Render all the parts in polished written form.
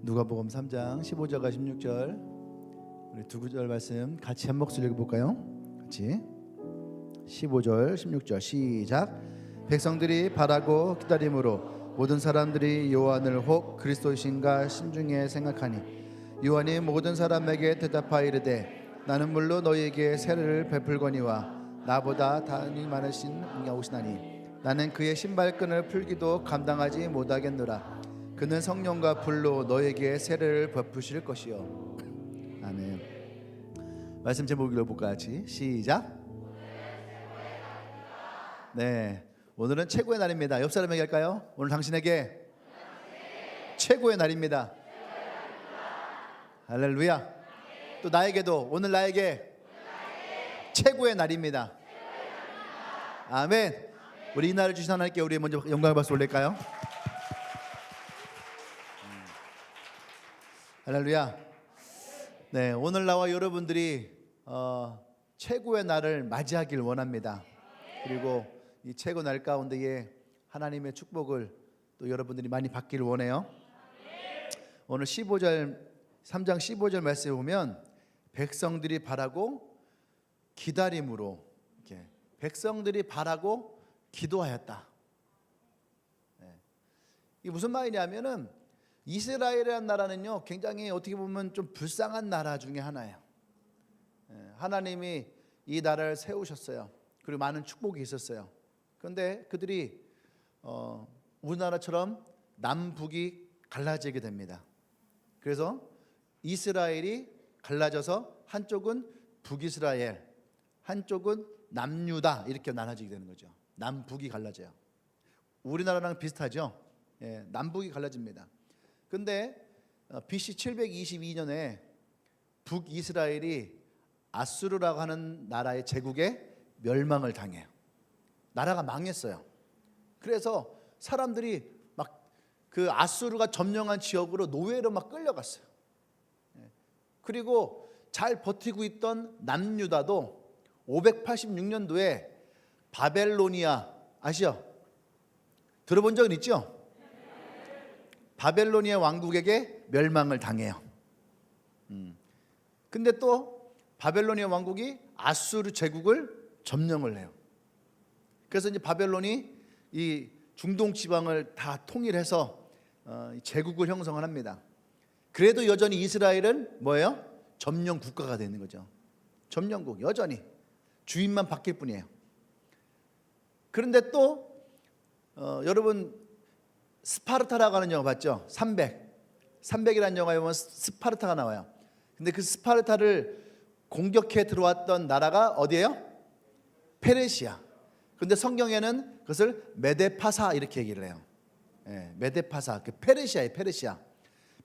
누가복음 3장 15절과 16절 우리 두 구절 말씀 같이 한 목소리 읽어볼까요? 같이 15절 16절 시작. 백성들이 바라고 기다림으로 모든 사람들이 요한을 혹 그리스도이신가 신중히 생각하니 요한이 모든 사람에게 대답하여 이르되 나는 물론 너희에게 세례를 베풀거니와 나보다 다름이 많으신 이가 오시나니 나는 그의 신발끈을 풀기도 감당하지 못하겠노라. 그는 성령과 불로 너에게 세례를 베푸실 것이요. 아멘. 말씀 제목 읽어볼까 같이 시작. 네, 오늘은 최고의 날입니다. 옆 사람에게 할까요? 오늘 당신에게 최고의 날입니다. 할렐루야. 또 나에게도 오늘 나에게 최고의 날입니다. 아멘. 우리 이 날을 주신 하나님께 우리 먼저 영광의 박수 올릴까요? 할렐루야. 네, 오늘 나와 여러분들이 최고의 날을 맞이하길 원합니다. 그리고 이 최고 날 가운데에 하나님의 축복을 또 여러분들이 많이 받기를 원해요. 오늘 3장 15절 말씀에 보면 백성들이 바라고 기다림으로 이렇게 백성들이 바라고 기도하였다. 네. 이게 무슨 말이냐면은 이스라엘이라는 나라는요 굉장히 어떻게 보면 좀 불쌍한 나라 중에 하나예요. 하나님이 이 나라를 세우셨어요. 그리고 많은 축복이 있었어요. 그런데 그들이 우리나라처럼 남북이 갈라지게 됩니다. 그래서 이스라엘이 갈라져서 한쪽은 북이스라엘, 한쪽은 남유다 이렇게 나눠지게 되는 거죠. 남북이 갈라져요. 우리나라랑 비슷하죠. 남북이 갈라집니다. 근데 BC 722년에 북이스라엘이 아수르라고 하는 나라의 제국에 멸망을 당해요. 나라가 망했어요. 그래서 사람들이 막 그 아수르가 점령한 지역으로 노예로 막 끌려갔어요. 그리고 잘 버티고 있던 남유다도 586년도에 바벨로니아 아시죠? 들어본 적은 있죠? 바벨로니아 왕국에게 멸망을 당해요. 근데 또 바벨로니아 왕국이 아수르 제국을 점령을 해요. 그래서 이제 바벨론이 이 중동 지방을 다 통일해서 제국을 형성을 합니다. 그래도 여전히 이스라엘은 뭐예요? 점령 국가가 되는 거죠. 점령국 여전히 주인만 바뀔 뿐이에요. 그런데 또 여러분 스파르타라고 하는 영화 봤죠? 300이라는 영화에 보면 스파르타가 나와요. 근데 그 스파르타를 공격해 들어왔던 나라가 어디예요? 페르시아. 그런데 성경에는 그것을 메데파사 이렇게 얘기를 해요. 메데파사. 페르시아예요.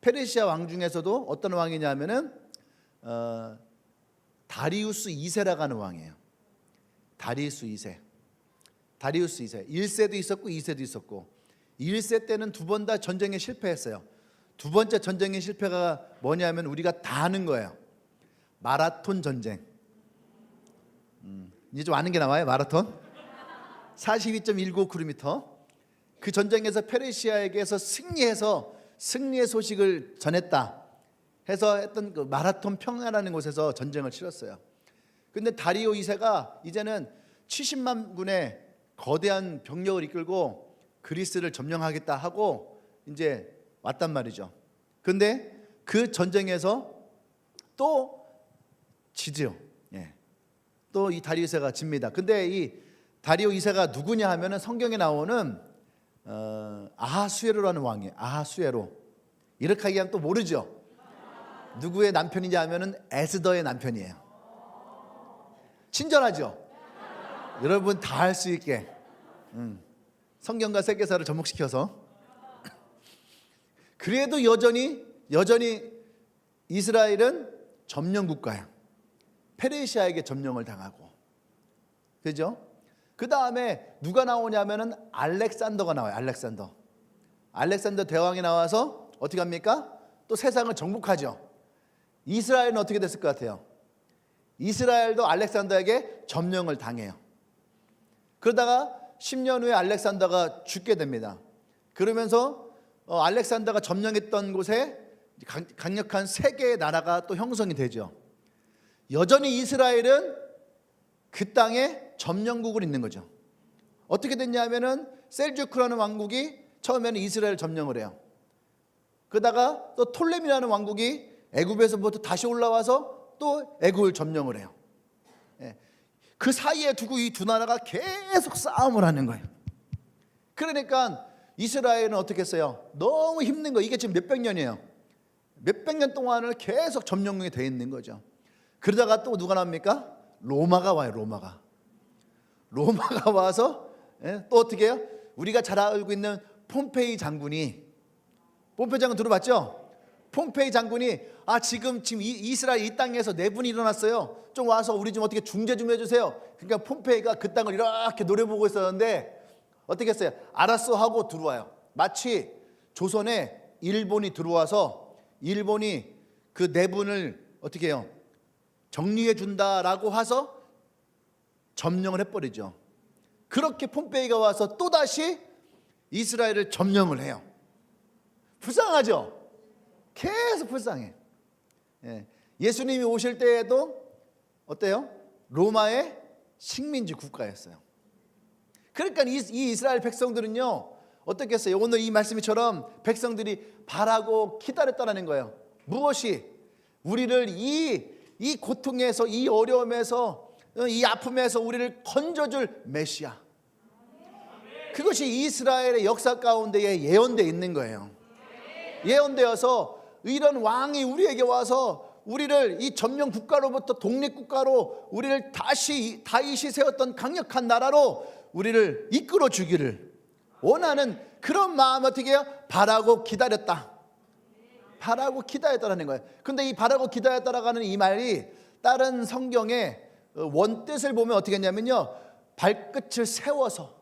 페르시아 왕 중에서도 어떤 왕이냐면은 다리우스 2세라고 하는 왕이에요. 다리우스 2세. 1세도 있었고 2세도 있었고 1세 때는 두 번 다 전쟁에 실패했어요. 두 번째 전쟁의 실패가 뭐냐면 우리가 다 아는 거예요. 마라톤 전쟁. 이제 좀 아는 게 나와요. 마라톤 42.195km. 그 전쟁에서 페르시아에게서 승리해서 승리의 소식을 전했다 해서 했던 그 마라톤 평야라는 곳에서 전쟁을 치렀어요. 근데 다리오 2세가 이제는 70만 군의 거대한 병력을 이끌고 그리스를 점령하겠다 하고 이제 왔단 말이죠. 근데 그 전쟁에서 또 지죠. 또 이 다리오 2세가 집니다. 근데 이 다리오 2세가 누구냐 하면은 성경에 나오는 아하수에로라는 왕이에요. 아하수에로. 이렇게 얘기하면 또 모르죠. 누구의 남편이냐 하면은 에스더의 남편이에요. 친절하죠. 여러분 다 할 수 있게. 성경과 세계사를 접목시켜서. 그래도 여전히 이스라엘은 점령 국가야. 페르시아에게 점령을 당하고. 그죠? 그 다음에 누가 나오냐면은 알렉산더가 나와요. 알렉산더 대왕이 나와서 어떻게 합니까? 또 세상을 정복하죠. 이스라엘은 어떻게 됐을 것 같아요? 이스라엘도 알렉산더에게 점령을 당해요. 그러다가 10년 후에 알렉산더가 죽게 됩니다. 그러면서 알렉산더가 점령했던 곳에 강력한 세 개의 나라가 또 형성이 되죠. 여전히 이스라엘은 그 땅에 점령국을 있는 거죠. 어떻게 됐냐면은 셀주크라는 왕국이 처음에는 이스라엘을 점령을 해요. 그러다가 또 톨레미라는 왕국이 애굽에서부터 다시 올라와서 또 애굽을 점령을 해요. 그 사이에 두고 이 두 나라가 계속 싸움을 하는 거예요. 그러니까 이스라엘은 어떻게 했어요? 너무 힘든 거. 이게 지금 몇백 년이에요. 몇백 년 동안을 계속 점령국이 되어 있는 거죠. 그러다가 또 누가 나옵니까? 로마가 와요. 로마가 와서 또 어떻게 해요? 우리가 잘 알고 있는 폼페이 장군 들어봤죠? 폼페이 장군이 지금 이스라엘 이 땅에서 내분이 일어났어요. 좀 와서 우리 좀 어떻게 중재 좀 해주세요. 그러니까 폼페이가 그 땅을 이렇게 노려보고 있었는데 어떻게 했어요? 알았어 하고 들어와요. 마치 조선에 일본이 들어와서 일본이 그 내분을 어떻게 해요? 정리해 준다라고 해서 점령을 해버리죠. 그렇게 폼페이가 와서 또다시 이스라엘을 점령을 해요. 불쌍하죠? 계속 불쌍해. 예수님이 오실 때에도 어때요? 로마의 식민지 국가였어요. 그러니까 이 이스라엘 백성들은요 어떻게 했어요? 오늘 이 말씀처럼 백성들이 바라고 기다렸다는 거예요. 무엇이? 우리를 이 고통에서, 이 어려움에서, 이 아픔에서 우리를 건져줄 메시아. 그것이 이스라엘의 역사 가운데에 예언되어 있는 거예요. 예언되어서 이런 왕이 우리에게 와서 우리를 이 점령 국가로부터 독립 국가로 우리를 다시 다윗이 세웠던 강력한 나라로 우리를 이끌어 주기를 원하는 그런 마음 어떻게 해요? 바라고 기다렸다. 바라고 기다렸다는 거예요. 근데 이 바라고 기다렸다라는 이 말이 다른 성경의 원뜻을 보면 어떻게 했냐면요, 발끝을 세워서.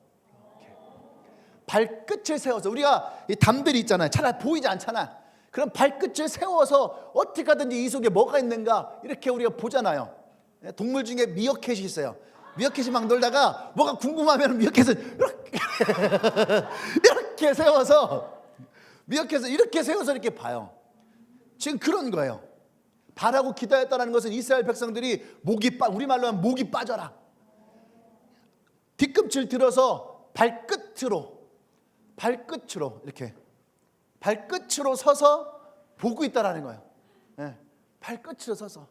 발끝을 세워서. 우리가 이 담들이 있잖아요. 잘 보이지 않잖아. 그럼 발끝을 세워서 어떻게 하든지 이 속에 뭐가 있는가 이렇게 우리가 보잖아요. 동물 중에 미어캣이 있어요. 미어캣이 막 놀다가 뭐가 궁금하면 미어캣을 이렇게 세워서, 미어캣을 이렇게 세워서 이렇게 봐요. 지금 그런 거예요. 바라고 기다렸다는 것은 이스라엘 백성들이 우리말로 하면 목이 빠져라. 뒤꿈치를 들어서 발끝으로 이렇게 발끝으로 서서 보고 있다라는 거예요. 발끝으로 서서.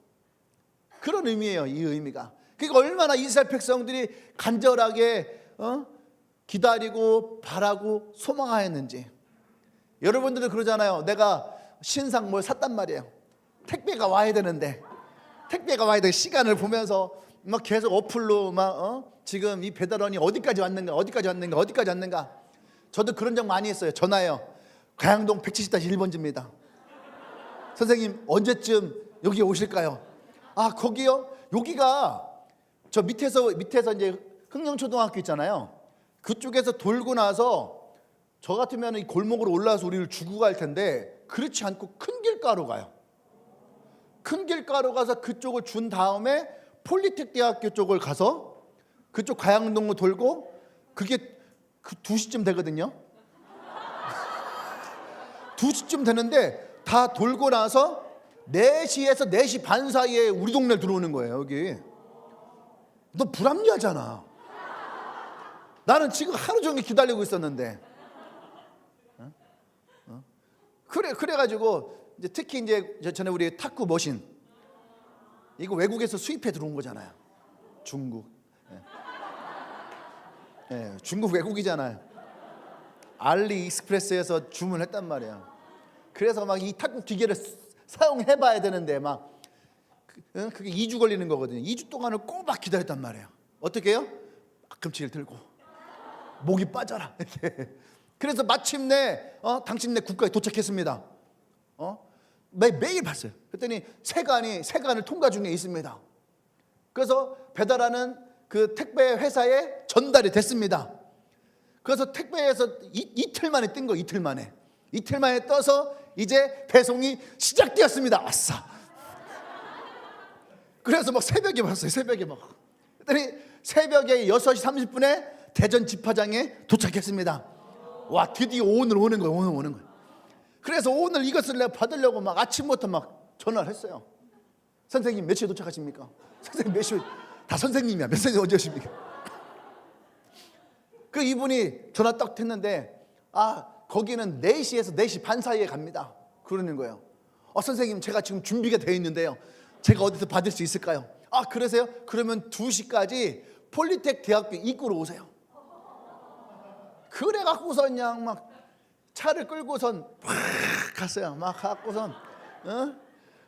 그런 의미예요. 이 의미가. 그러니까 얼마나 이스라엘 백성들이 간절하게 기다리고 바라고 소망하였는지. 여러분들도 그러잖아요. 내가 신상 뭘 샀단 말이에요. 택배가 와야 되는데, 시간을 보면서 막 계속 어플로 지금 이 배달원이 어디까지 왔는가. 저도 그런 적 많이 했어요. 전화요. 가양동 170-1번지입니다. 선생님 언제쯤 여기 오실까요? 거기요? 여기가 저 밑에서 이제 흥령초등학교 있잖아요. 그쪽에서 돌고 나서 저 같으면 이 골목으로 올라와서 우리를 주고 갈 텐데, 그렇지 않고 큰 길가로 가요. 큰 길가로 가서 그쪽을 준 다음에 폴리텍 대학교 쪽을 가서 그쪽 가양동으로 돌고, 그게 2시쯤 되거든요. 2시쯤 되는데 다 돌고 나서 4시에서 4시 반 사이에 우리 동네를 들어오는 거예요. 여기 너 불합리하잖아. 나는 지금 하루 종일 기다리고 있었는데. 그래가지고 이제 특히 이제 전에 우리 탁구 머신 이거 외국에서 수입해 들어온 거잖아요. 중국. 중국 외국이잖아요. 알리익스프레스에서 주문했단 말이야. 그래서 막 이 탁구 기계를 사용해봐야 되는데 그게 2주 걸리는 거거든요. 2주 동안을 꼬박 기다렸단 말이에요. 어떻게 해요? 앞꿈치를 들고 목이 빠져라 이렇게. 그래서 마침내 당신네 국가에 도착했습니다. 매일 봤어요. 그랬더니 세관을 통과 중에 있습니다. 그래서 배달하는 그 택배 회사에 전달이 됐습니다. 그래서 택배에서 이틀 만에 뜬 거. 이틀 만에 떠서 이제 배송이 시작되었습니다. 아싸. 그래서 막 새벽에 봤어요. 그랬더니 새벽에 6시 30분에 대전 집화장에 도착했습니다. 와, 드디어 오늘 오는 거예요. 그래서 오늘 이것을 내가 받으려고 막 아침부터 막 전화를 했어요. 선생님 몇 시에 도착하십니까? 선생님 몇 시에? 다 선생님이야. 몇 선생님 언제 오십니까? 그 이분이 전화 딱 했는데 거기는 4시에서 4시 반 사이에 갑니다. 그러는 거예요. 선생님 제가 지금 준비가 되어 있는데요, 제가 어디서 받을 수 있을까요? 그러세요? 그러면 2시까지 폴리텍 대학교 입구로 오세요. 그래갖고서 그냥 막 차를 끌고선 막 갔어요. 막 갖고선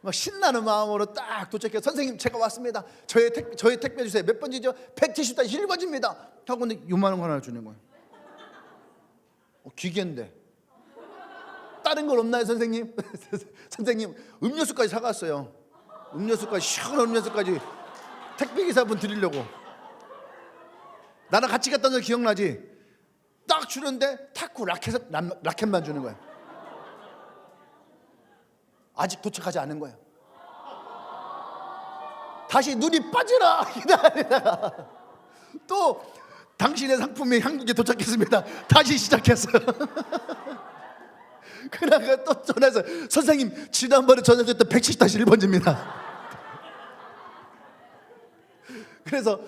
막 신나는 마음으로 딱 도착해서 선생님 제가 왔습니다. 저의 택배 주세요. 몇 번지죠? 170-1번지입니다. 하고 근데 요만한 거 하나 주는 거예요. 기계인데 다른 건 없나요 선생님? 선생님 음료수까지 사갔어요. 음료수까지, 시원한 음료수까지 택배기사분 드리려고. 나랑 같이 갔던 거 기억나지? 딱 주는데 타쿠 라켓만 주는 거예요. 아직 도착하지 않은 거예요. 다시 눈이 빠지라 기다리다가 또 당신의 상품이 한국에 도착했습니다. 다시 시작했어요. 그러다가 또 전화해서 선생님 지난번에 전화드렸던 170-1번지입니다. 그래서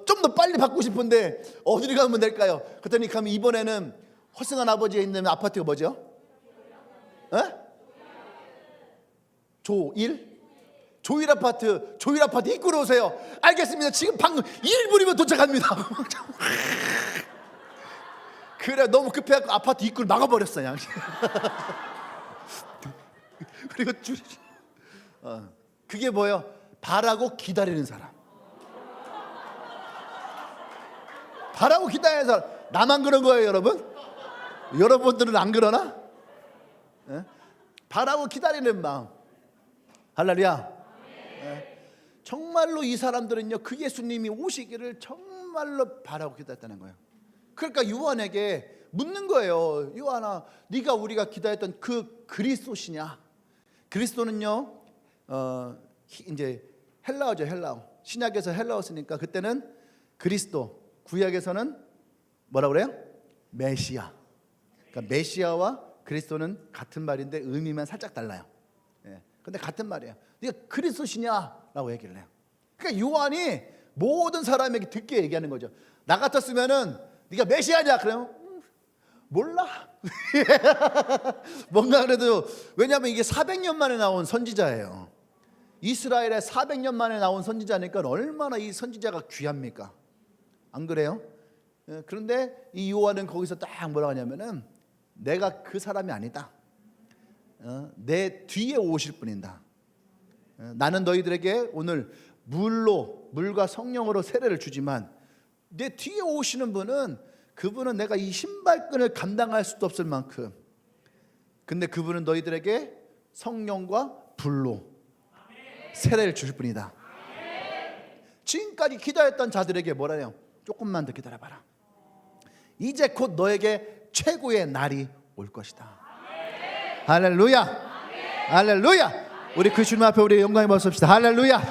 좀 더 빨리 받고 싶은데 어디를 가면 될까요? 그랬더니 가면 이번에는 허승한 아버지에 있는 아파트가 뭐죠? 조일 아파트 입구로 오세요. 알겠습니다. 지금 방금 1분이면 도착합니다. 그래 너무 급해갖고 아파트 입구를 막아버렸어요. 그리고 그게 뭐예요? 바라고 기다리는 사람. 바라고 기다리는 사람. 나만 그런 거예요 여러분? 여러분들은 안 그러나? 바라고 기다리는 마음. 할렐루야. 정말로 이 사람들은요 그 예수님이 오시기를 정말로 바라고 기다렸다는 거예요. 그러니까 요한에게 묻는 거예요. 요한아, 네가 우리가 기다렸던 그 그리스도시냐? 그리스도는요 이제 헬라어죠. 헬라어. 신약에서 헬라어 쓰니까 그때는 그리스도, 구약에서는 뭐라고 그래요? 메시아. 그러니까 메시아와 그리스도는 같은 말인데 의미만 살짝 달라요. 근데 같은 말이에요. 네가 그리스도시냐라고 얘기를 해요. 그러니까 요한이 모든 사람에게 듣게 얘기하는 거죠. 나 같았으면은 네가 메시아냐? 그러면 몰라. 뭔가 그래도, 왜냐하면 이게 400년 만에 나온 선지자예요. 이스라엘에 400년 만에 나온 선지자니까 얼마나 이 선지자가 귀합니까? 안 그래요? 그런데 이 요한은 거기서 딱 뭐라고 하냐면은 내가 그 사람이 아니다. 내 뒤에 오실 분이다. 나는 너희들에게 오늘 물과 성령으로 세례를 주지만 내 뒤에 오시는 분은, 그분은 내가 이 신발끈을 감당할 수도 없을 만큼, 근데 그분은 너희들에게 성령과 불로 세례를 주실 분이다. 지금까지 기다렸던 자들에게 뭐라요? 조금만 더 기다려봐라. 이제 곧 너에게 최고의 날이 올 것이다. 할렐루야. 할렐루야. 우리 그 주님 앞에 우리 영광에 모십시다. 할렐루야.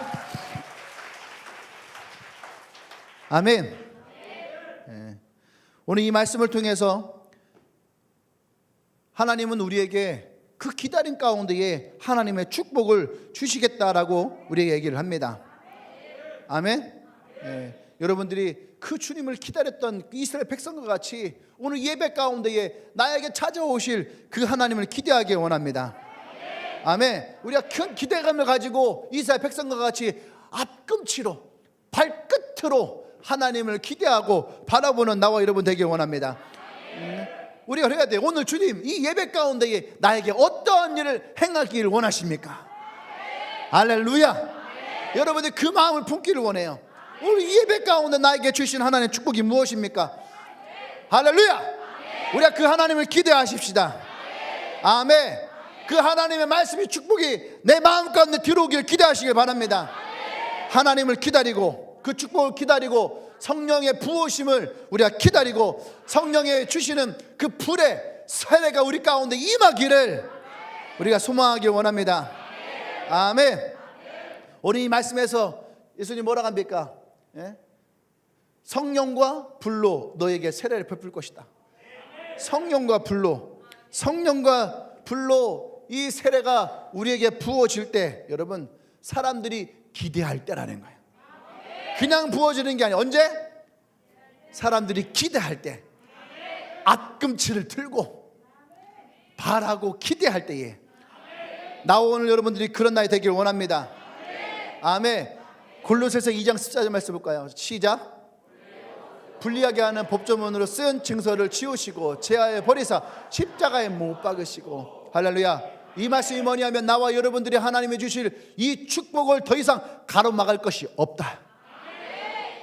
아멘. 오늘 이 말씀을 통해서 하나님은 우리에게 그 기다림 가운데에 하나님의 축복을 주시겠다라고 우리에게 얘기를 합니다. 아멘. 여러분들이 그 주님을 기다렸던 이스라엘 백성과 같이 오늘 예배 가운데에 나에게 찾아오실 그 하나님을 기대하기 원합니다. 아멘. 우리가 큰 기대감을 가지고 이스라엘 백성과 같이 앞꿈치로, 발끝으로 하나님을 기대하고 바라보는 나와 여러분 되길 원합니다. 우리가 해야 돼요. 오늘 주님 이 예배 가운데에 나에게 어떠한 일을 행하기를 원하십니까? 할렐루야. 여러분들 그 마음을 품기를 원해요. 오늘 이 예배 가운데 나에게 주신 하나님의 축복이 무엇입니까? 할렐루야. 우리가 그 하나님을 기대하십시다. 아멘. 그 하나님의 말씀이, 축복이 내 마음 가운데 들어오길 기대하시길 바랍니다. 하나님을 기다리고 그 축복을 기다리고 성령의 부으심을 우리가 기다리고 성령의 주시는 그 불의 세례가 우리 가운데 임하기를 우리가 소망하길 원합니다. 아멘. 오늘 이 말씀에서 예수님 뭐라고 합니까? 성령과 불로 너에게 세례를 베풀 것이다. 성령과 불로, 성령과 불로 이 세례가 우리에게 부어질 때 여러분 사람들이 기대할 때라는 거예요. 그냥 부어지는 게 아니에요. 언제? 사람들이 기대할 때, 앞꿈치를 들고 바라고 기대할 때에 나 오늘 여러분들이 그런 날이 되길 원합니다. 아멘. 골로새서 2장 14절 말씀 볼까요? 시작. 불리하게 하는 법조문으로 쓴 증서를 지우시고 제하에 버리사 십자가에 못 박으시고. 할렐루야. 이 말씀이 뭐냐면 나와 여러분들이 하나님이 주실 이 축복을 더 이상 가로막을 것이 없다.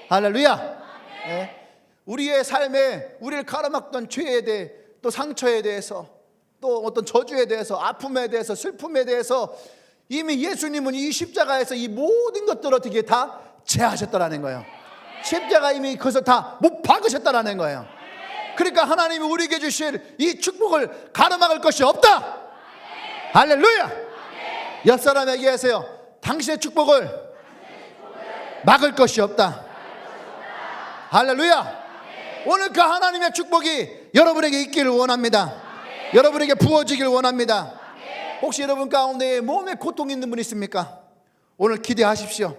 할렐루야. 네. 우리의 삶에 우리를 가로막던 죄에 대해, 또 상처에 대해서, 또 어떤 저주에 대해서, 아픔에 대해서, 슬픔에 대해서 이미 예수님은 이 십자가에서 이 모든 것들을 어떻게 다 제하셨다라는 거예요. 십자가 이미 그것을 다 못 박으셨다라는 거예요. 그러니까 하나님이 우리에게 주실 이 축복을 가로막을 것이 없다. 할렐루야. 옆 사람에게 하세요. 당신의 축복을 막을 것이 없다. 할렐루야. 오늘 그 하나님의 축복이 여러분에게 있기를 원합니다. 여러분에게 부어지길 원합니다. 혹시 여러분 가운데 몸에 고통이 있는 분 있습니까? 오늘 기대하십시오.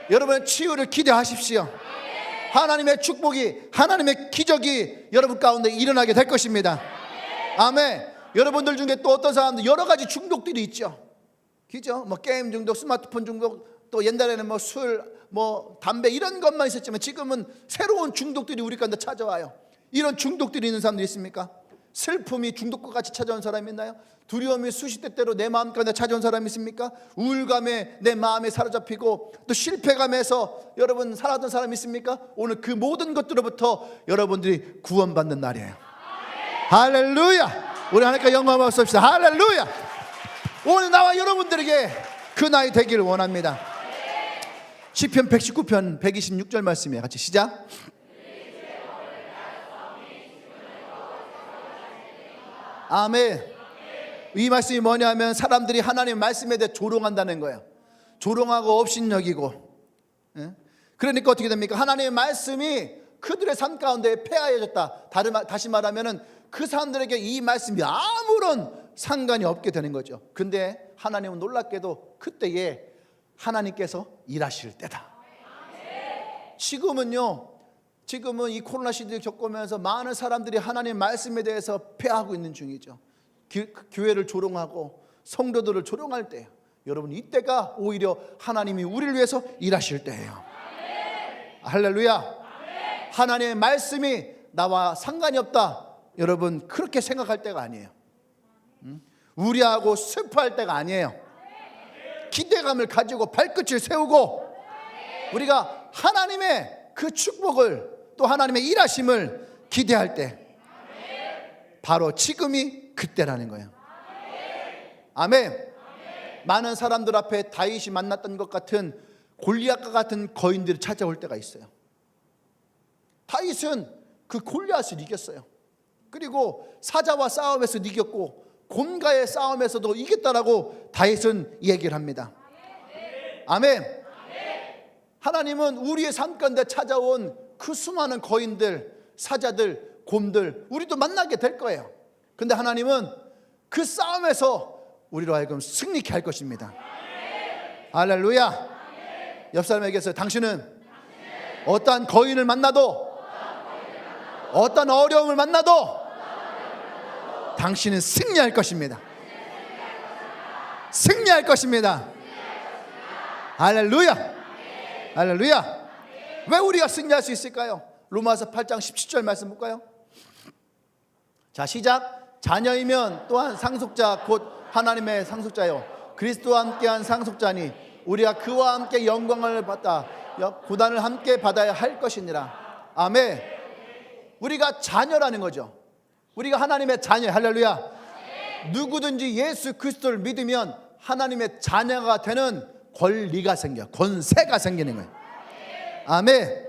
여러분의 치유를 기대하십시오. 하나님의 축복이, 하나님의 기적이 여러분 가운데 일어나게 될 것입니다. 아멘. 여러분들 중에 또 어떤 사람들 여러 가지 중독들이 있죠. 그죠? 뭐 게임 중독, 스마트폰 중독, 또 옛날에는 뭐 술, 뭐 담배 이런 것만 있었지만 지금은 새로운 중독들이 우리 가운데 찾아와요. 이런 중독들이 있는 사람들 있습니까? 슬픔이 중독과 같이 찾아온 사람이 있나요? 두려움이 수시때때로 내 마음 가운데 찾아온 사람이 있습니까? 우울감에 내 마음에 사로잡히고 또 실패감에서 여러분 살았던 사람이 있습니까? 오늘 그 모든 것들로부터 여러분들이 구원받는 날이에요. 할렐루야. 우리 하나님께 영광을 받습시다. 할렐루야. 오늘 나와 여러분들에게 그 나이 되기를 원합니다. 시편 119편 126절 말씀이에요. 같이 시작. 아멘. 이 말씀이 뭐냐면 사람들이 하나님의 말씀에 대해 조롱한다는 거예요. 조롱하고 업신여기고. 그러니까 어떻게 됩니까? 하나님의 말씀이 그들의 삶 가운데 폐하여졌다. 다시 말하면 그 사람들에게 이 말씀이 아무런 상관이 없게 되는 거죠. 근데 하나님은 놀랍게도 그때에 하나님께서 일하실 때다. 지금은 이 코로나 시대를 겪으면서 많은 사람들이 하나님의 말씀에 대해서 폐하고 있는 중이죠. 교회를 조롱하고 성도들을 조롱할 때예요. 여러분 이때가 오히려 하나님이 우리를 위해서 일하실 때예요. 할렐루야. 하나님의 말씀이 나와 상관이 없다. 여러분 그렇게 생각할 때가 아니에요. 우려하고 슬퍼할 때가 아니에요. 기대감을 가지고 발끝을 세우고 우리가 하나님의 그 축복을 또 하나님의 일하심을 기대할 때 바로 지금이 그때라는 거예요. 아멘. 많은 사람들 앞에 다윗이 만났던 것 같은 골리앗과 같은 거인들이 찾아올 때가 있어요. 다윗은 그 골리앗을 이겼어요. 그리고 사자와 싸움에서 이겼고 곰과의 싸움에서도 이겼다라고 다윗은 얘기를 합니다. 아멘. 하나님은 우리의 삶 가운데 찾아온 그 수많은 거인들, 사자들, 곰들 우리도 만나게 될 거예요. 근데 하나님은 그 싸움에서 우리로 하여금 승리케 할 것입니다. 할렐루야. 옆 사람에게서 당신은 어떠한 거인을 만나도 어떠한 어려움을 만나도 당신은 승리할 것입니다. 승리할 것입니다. 할렐루야. 할렐루야. 왜 우리가 승리할 수 있을까요? 로마서 8장 17절 말씀 볼까요? 자 시작. 자녀이면 또한 상속자 곧 하나님의 상속자요 그리스도와 함께한 상속자니 우리가 그와 함께 영광을 받아 고난을 함께 받아야 할 것이니라. 아멘. 우리가 자녀라는 거죠. 우리가 하나님의 자녀. 할렐루야. 누구든지 예수 그리스도를 믿으면 하나님의 자녀가 되는 권리가 생겨, 권세가 생기는 거예요. 아멘.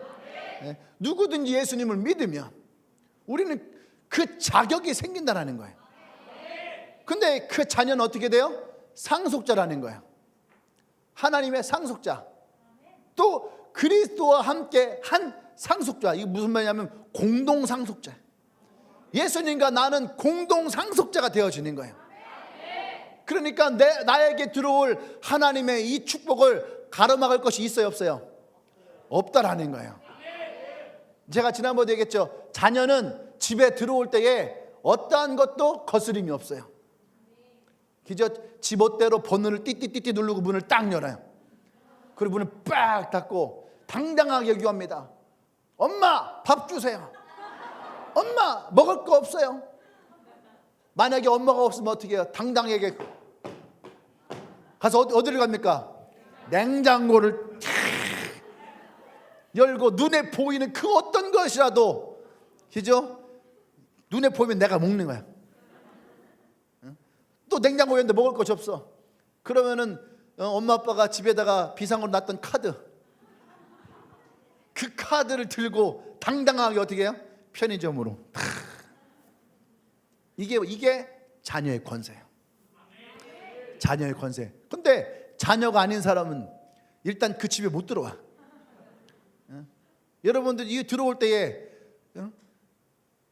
누구든지 예수님을 믿으면 우리는 그 자격이 생긴다는 거예요. 근데 그 자녀는 어떻게 돼요? 상속자라는 거예요. 하나님의 상속자. 또 그리스도와 함께 한 상속자. 이게 무슨 말이냐면 공동 상속자. 예수님과 나는 공동 상속자가 되어지는 거예요. 그러니까 나에게 들어올 하나님의 이 축복을 가로막을 것이 있어요, 없어요? 없다라는 거예요. 제가 지난번에 얘기했죠. 자녀는 집에 들어올 때에 어떠한 것도 거스림이 없어요. 그저 지멋대로 번호를 띠띠띠띠 누르고 문을 딱 열어요. 그리고 문을 빡 닫고 당당하게 요구합니다. 엄마 밥 주세요. 엄마 먹을 거 없어요. 만약에 엄마가 없으면 어떻게 해요? 당당하게 가서 어디를 갑니까? 냉장고를 열고 눈에 보이는 그 어떤 것이라도, 그죠? 눈에 보이면 내가 먹는 거야. 또 냉장고에 있는데 먹을 것이 없어. 그러면은 엄마 아빠가 집에다가 비상으로 놨던 카드, 그 카드를 들고 당당하게 어떻게 해요? 편의점으로. 이게 자녀의 권세예요. 자녀의 권세. 근데 자녀가 아닌 사람은 일단 그 집에 못 들어와. 여러분들 이 들어올 때에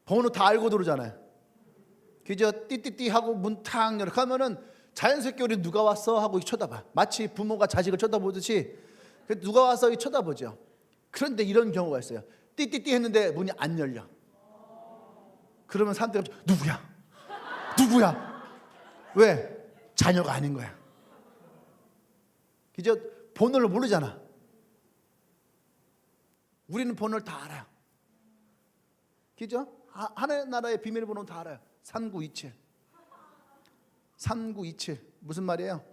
번호 다 알고 들어오잖아요. 그저 띠띠띠 하고 문 탁 열어 가면은 자연스럽게 우리 누가 왔어 하고 쳐다봐. 마치 부모가 자식을 쳐다보듯이 누가 와서 쳐다보죠. 그런데 이런 경우가 있어요. 띠띠띠 했는데 문이 안 열려. 그러면 사람들이 누구야? 누구야? 왜? 자녀가 아닌 거야. 그저 번호를 모르잖아. 우리는 번호를 다 알아요. 그죠? 하나나라의 비밀번호는 다 알아요. 3927. 3927 무슨 말이에요?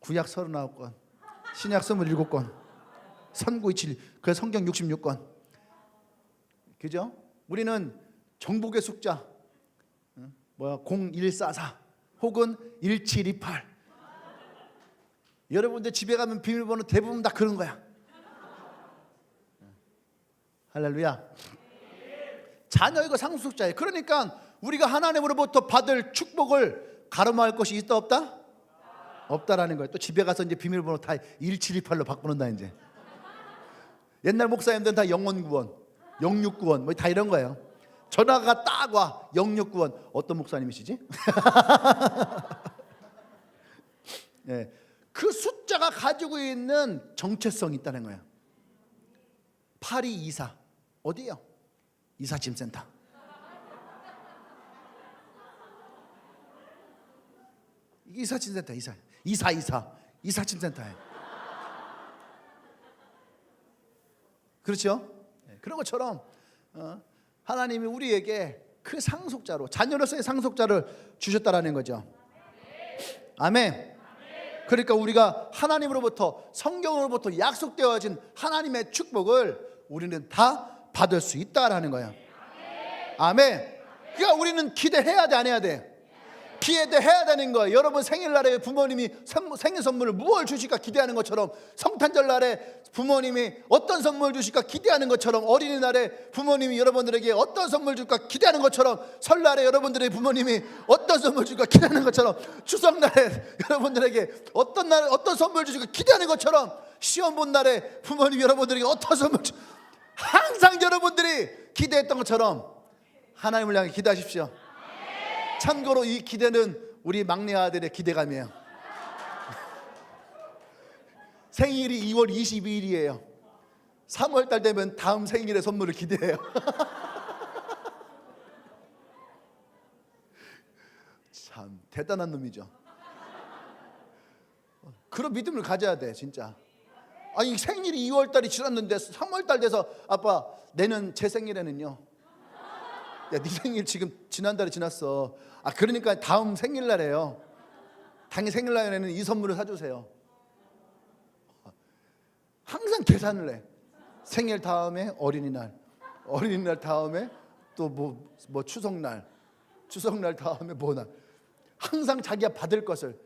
구약 39권, 신약 27권, 3927. 그래서 성경 66권. 그죠? 우리는 정복의 숫자 0144 혹은 1728. 여러분들 집에 가면 비밀번호 대부분 다 그런 거야. 할렐루야. 자녀 이거 상속자예요. 그러니까 우리가 하나님으로부터 받을 축복을 가로막을 것이 있다 없다? 없다라는 거예요. 또 집에 가서 이제 비밀번호 다 1728로 바꾸는다 이제. 옛날 목사님들은 다 영원구원, 0691 뭐 다 이런 거예요. 전화가 딱 와 0691. 어떤 목사님이시지? 네. 그 숫자가 가지고 있는 정체성이 있다는 거예요. 8224 어디예요? 이삿짐센터. 이게 이삿짐센터. 2424 이삿짐센터예요. 그렇죠? 그런 것처럼 하나님이 우리에게 그 상속자로, 자녀로서의 상속자를 주셨다라는 거죠. 아멘. 그러니까 우리가 하나님으로부터, 성경으로부터 약속되어진 하나님의 축복을 우리는 다 받을 수 있다라는 거예요. 아멘. 그러니까 우리는 기대해야 돼, 안 해야 돼? 기대해야 되는 거예요. 여러분 생일날에 부모님이 생일 선물을 무엇을 주실까 기대하는 것처럼, 성탄절날에 부모님이 어떤 선물 주실까 기대하는 것처럼, 어린이날에 부모님이 여러분들에게 어떤 선물 줄까 기대하는 것처럼, 설날에 여러분들의 부모님이 어떤 선물 줄까 기대하는 것처럼, 추석날에 여러분들에게 어떤 선물 주실까 기대하는 것처럼, 시험 본 날에 부모님이 여러분들에게 어떤 선물 항상 여러분들이 기대했던 것처럼 하나님을 향해 기대하십시오. 참고로 이 기대는 우리 막내 아들의 기대감이에요. 생일이 2월 22일이에요. 3월달 되면 다음 생일의 선물을 기대해요. 참 대단한 놈이죠. 그런 믿음을 가져야 돼 진짜. 아니 생일이 2월달이 지났는데 3월달 돼서 아빠 내년 제 생일에는요, 야, 네 생일 지금 지난달에 지났어. 아 그러니까 다음 생일날에요, 당연히 생일날에는 이 선물을 사주세요. 항상 계산을 해. 생일 다음에 어린이날, 어린이날 다음에 또 뭐 추석날, 추석날 다음에 뭐날. 항상 자기가 받을 것을,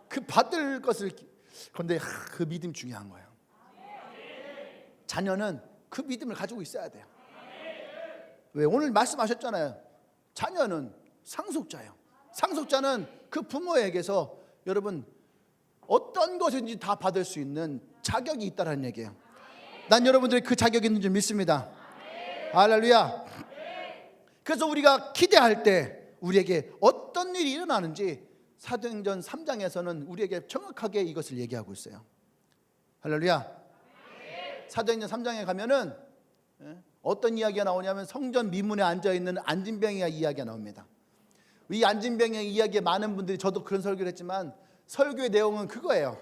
그 받을 것을. 그런데 그 믿음 중요한 거예요. 자녀는 그 믿음을 가지고 있어야 돼요. 왜? 오늘 말씀하셨잖아요. 자녀는 상속자예요. 상속자는 그 부모에게서 여러분 어떤 것인지 다 받을 수 있는 자격이 있다는 얘기예요. 난 여러분들이 그 자격이 있는 줄 믿습니다. 할렐루야. 그래서 우리가 기대할 때 우리에게 어떤 일이 일어나는지 사도행전 3장에서는 우리에게 정확하게 이것을 얘기하고 있어요. 할렐루야. 사도행전 3장에 가면은 어떤 이야기가 나오냐면 성전 미문에 앉아있는 안진뱅이가 이야기가 나옵니다. 이 안진뱅이의 이야기에 많은 분들이, 저도 그런 설교를 했지만 설교의 내용은 그거예요.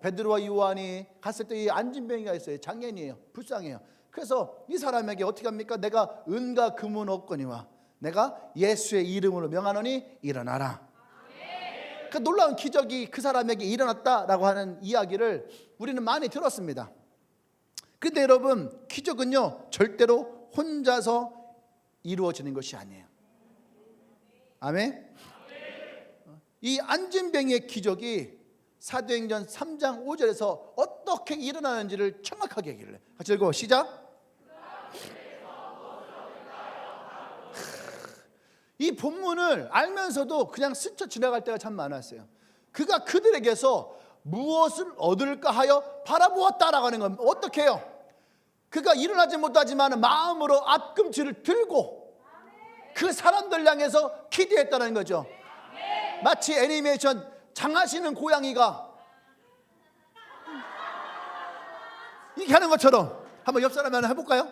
베드로와 요한이 갔을 때 이 안진뱅이가 있어요. 장애인이에요. 불쌍해요. 그래서 이 사람에게 어떻게 합니까? 내가 은과 금은 없거니와 내가 예수의 이름으로 명하노니 일어나라. 그 놀라운 기적이 그 사람에게 일어났다라고 하는 이야기를 우리는 많이 들었습니다. 그런데 여러분, 기적은요 절대로 혼자서 이루어지는 것이 아니에요. 아멘. 이 안진뱅이의 기적이 사도행전 3장 5절에서 어떻게 일어나는지를 정확하게 얘기를 해요. 같이 읽어 시작. 이 본문을 알면서도 그냥 스쳐 지나갈 때가 참 많았어요. 그가 그들에게서 무엇을 얻을까 하여 바라보았다라고 하는 건 어떻게 해요? 그가 일어나지 못하지만 마음으로 앞꿈치를 들고 그 사람들 향해서 기대했다는 거죠. 마치 애니메이션 장하시는 고양이가 이렇게 하는 것처럼 한번 옆 사람이 하나 해볼까요?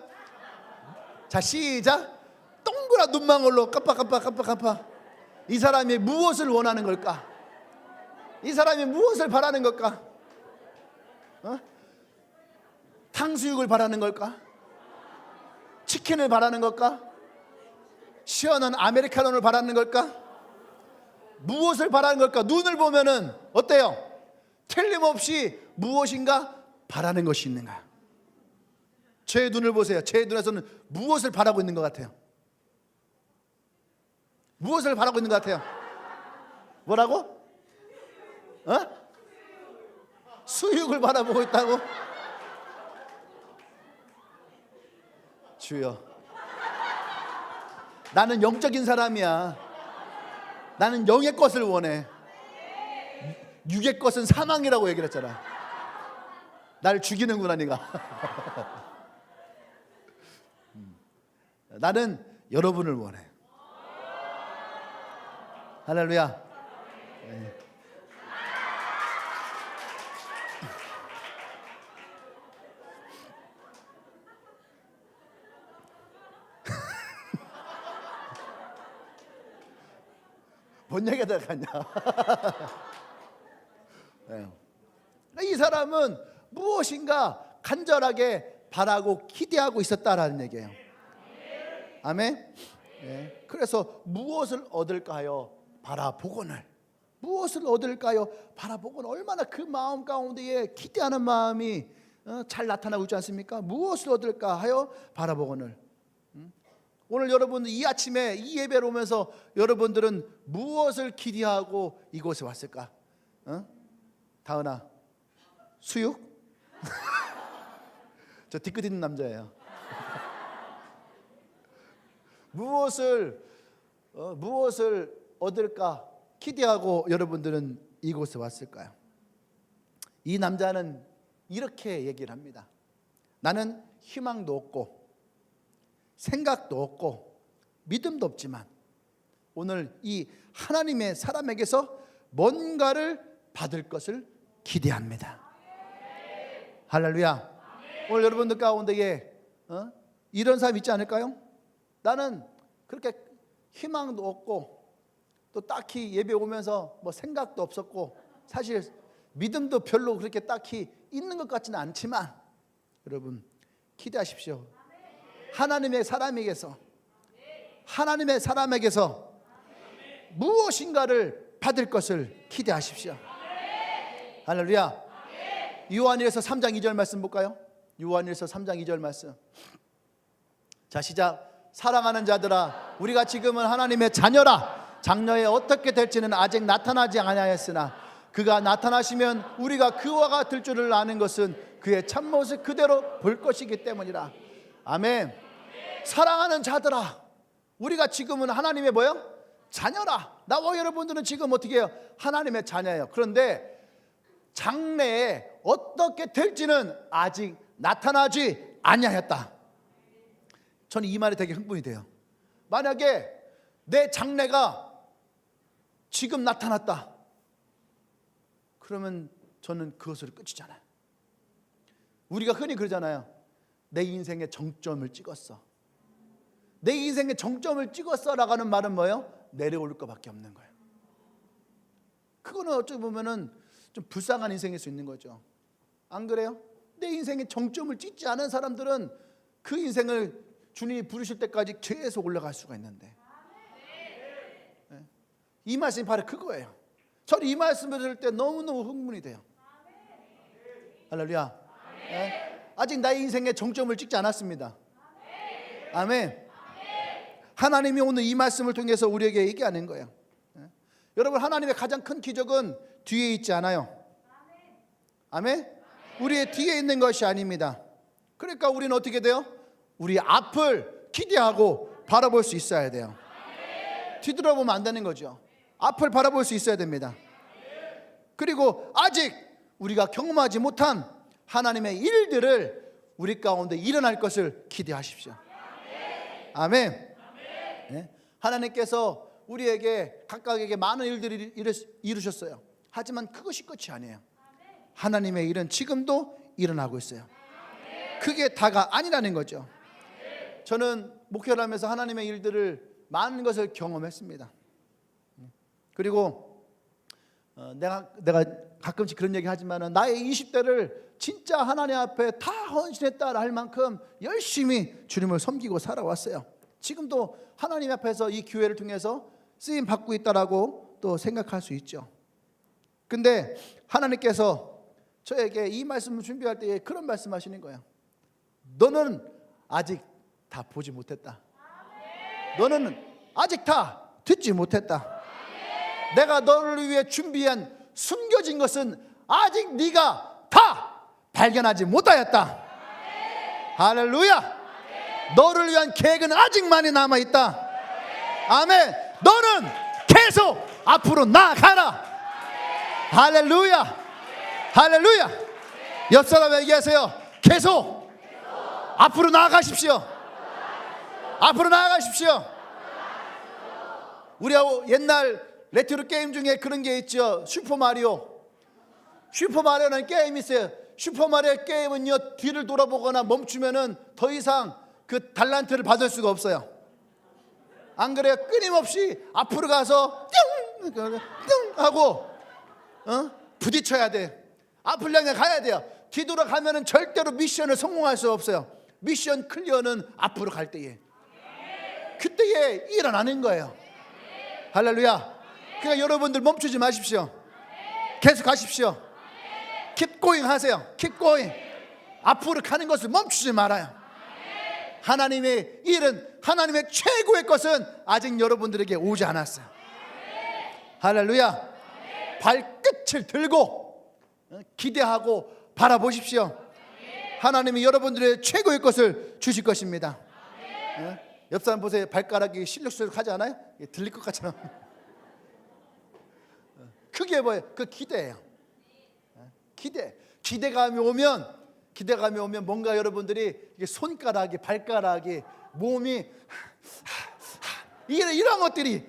자 시작. 동그란 눈망울로 깜빡깜빡. 이 사람이 무엇을 원하는 걸까? 이 사람이 무엇을 바라는 걸까? 탕수육을 바라는 걸까? 치킨을 바라는 걸까? 시원한 아메리카노를 바라는 걸까? 무엇을 바라는 걸까? 눈을 보면은 어때요? 틀림없이 무엇인가 바라는 것이 있는가? 제 눈을 보세요. 제 눈에서는 무엇을 바라고 있는 것 같아요? 무엇을 바라고 있는 것 같아요? 뭐라고? 수육을 바라보고 있다고? 주여, 나는 영적인 사람이야. 나는 영의 것을 원해. 육의 것은 사망이라고 얘기를 했잖아. 날 죽이는구나 네가. 나는 여러분을 원해. 할렐루야. 네. 뭔 얘기가 갔냐? 네. 이 사람은 무엇인가 간절하게 바라고 기대하고 있었다라는 얘기예요. 아멘. 네. 그래서 무엇을 얻을까요? 바라보거늘. 무엇을 얻을까요? 바라보거늘. 얼마나 그 마음 가운데에 기대하는 마음이 잘 나타나고 있지 않습니까? 무엇을 얻을까 하여 바라보거늘. 오늘 여러분 이 아침에 이 예배를 오면서 여러분들은 무엇을 기대하고 이곳에 왔을까? 다은아, 수육? 저 뒤끝 있는 남자예요. 무엇을 얻을까 기대하고 여러분들은 이곳에 왔을까요? 이 남자는 이렇게 얘기를 합니다. 나는 희망도 없고 생각도 없고 믿음도 없지만 오늘 이 하나님의 사람에게서 뭔가를 받을 것을 기대합니다. 할렐루야. 오늘 여러분들 가운데에 이런 사람 있지 않을까요? 나는 그렇게 희망도 없고 또 딱히 예배 오면서 뭐 생각도 없었고 사실 믿음도 별로 그렇게 딱히 있는 것 같지는 않지만 여러분 기대하십시오. 하나님의 사람에게서 무엇인가를 받을 것을 기대하십시오. 할렐루야. 요한일서 3장 2절 말씀 볼까요? 요한일서 3장 2절 말씀. 자 시작. 사랑하는 자들아, 우리가 지금은 하나님의 자녀라. 장래에 어떻게 될지는 아직 나타나지 아니하였으나 그가 나타나시면 우리가 그와 같을 줄을 아는 것은 그의 참모습 그대로 볼 것이기 때문이라. 아멘. 사랑하는 자들아, 우리가 지금은 하나님의 뭐요? 자녀라. 나와 여러분들은 지금 어떻게 해요? 하나님의 자녀예요. 그런데 장래에 어떻게 될지는 아직 나타나지 아니하였다. 저는 이 말이 되게 흥분이 돼요. 만약에 내 장래가 지금 나타났다. 그러면 저는 그것으로 끝이잖아요. 우리가 흔히 그러잖아요. 내 인생의 정점을 찍었어. 내 인생의 정점을 찍었어 라고 하는 말은 뭐예요? 내려올 것밖에 없는 거예요. 그거는 어찌 보면은 좀 불쌍한 인생일 수 있는 거죠. 안 그래요? 내 인생의 정점을 찍지 않은 사람들은 그 인생을 주님이 부르실 때까지 계속 올라갈 수가 있는데, 이 말씀이 바로 그거예요. 저는 이 말씀을 들을 때 너무너무 흥분이 돼요. 할렐루야. 아직 나의 인생의 정점을 찍지 않았습니다. 아멘. 하나님이 오늘 이 말씀을 통해서 우리에게 얘기하는 거예요. 여러분, 하나님의 가장 큰 기적은 뒤에 있지 않아요. 아멘. 우리의 뒤에 있는 것이 아닙니다. 그러니까 우리는 어떻게 돼요? 우리 앞을 기대하고 바라볼 수 있어야 돼요. 뒤돌아보면 안 되는 거죠. 앞을 바라볼 수 있어야 됩니다. 그리고 아직 우리가 경험하지 못한 하나님의 일들을 우리 가운데 일어날 것을 기대하십시오. 아멘. 네? 하나님께서 우리에게 각각에게 많은 일들을 이루셨어요. 하지만 그것이 끝이 아니에요. 하나님의 일은 지금도 일어나고 있어요. 그게 다가 아니라는 거죠. 저는 목회를 하면서 하나님의 일들을 많은 것을 경험했습니다. 그리고 내가 가끔씩 그런 얘기 하지만 나의 20대를 진짜 하나님 앞에 다 헌신했다 할 만큼 열심히 주님을 섬기고 살아왔어요. 지금도 하나님 앞에서 이 교회를 통해서 쓰임 받고 있다라고 또 생각할 수 있죠. 근데 하나님께서 저에게 이 말씀을 준비할 때 그런 말씀하시는 거예요. 너는 아직 다 보지 못했다. 너는 아직 다 듣지 못했다. 내가 너를 위해 준비한 숨겨진 것은 아직 네가 다 발견하지 못하였다. 할렐루야. 너를 위한 계획은 아직 많이 남아있다. 아멘. 너는 계속 앞으로 나아가라. 할렐루야. 할렐루야. 옆 사람 얘기하세요. 계속 앞으로 나아가십시오. 앞으로 나아가십시오. 우리가 옛날 레트로 게임 중에 그런 게 있죠. 슈퍼마리오. 슈퍼마리오라는 게임이 있어요. 슈퍼마리오 게임은요, 뒤를 돌아보거나 멈추면은 더 이상 그 달란트를 받을 수가 없어요. 안 그래요? 끊임없이 앞으로 가서 띵 하고 부딪혀야 돼. 앞을 향해 가야 돼요. 뒤돌아가면은 절대로 미션을 성공할 수 없어요. 미션 클리어는 앞으로 갈 때에, 그때에 일어나는 거예요. 할렐루야. 그러니까 여러분들 멈추지 마십시오. 계속 가십시오. Keep going 하세요. Keep going. 앞으로 가는 것을 멈추지 말아요. 하나님의 일은, 하나님의 최고의 것은 아직 여러분들에게 오지 않았어요. 할렐루야. 발끝을 들고 기대하고 바라보십시오. 하나님이 여러분들의 최고의 것을 주실 것입니다. 옆 사람 보세요. 발가락이 실룩실룩 하지 않아요? 들릴 것 같잖아요. 그게 뭐예요? 그 기대예요. 기대감이 오면 뭔가 여러분들이 손가락이, 발가락이, 몸이 이런 것들이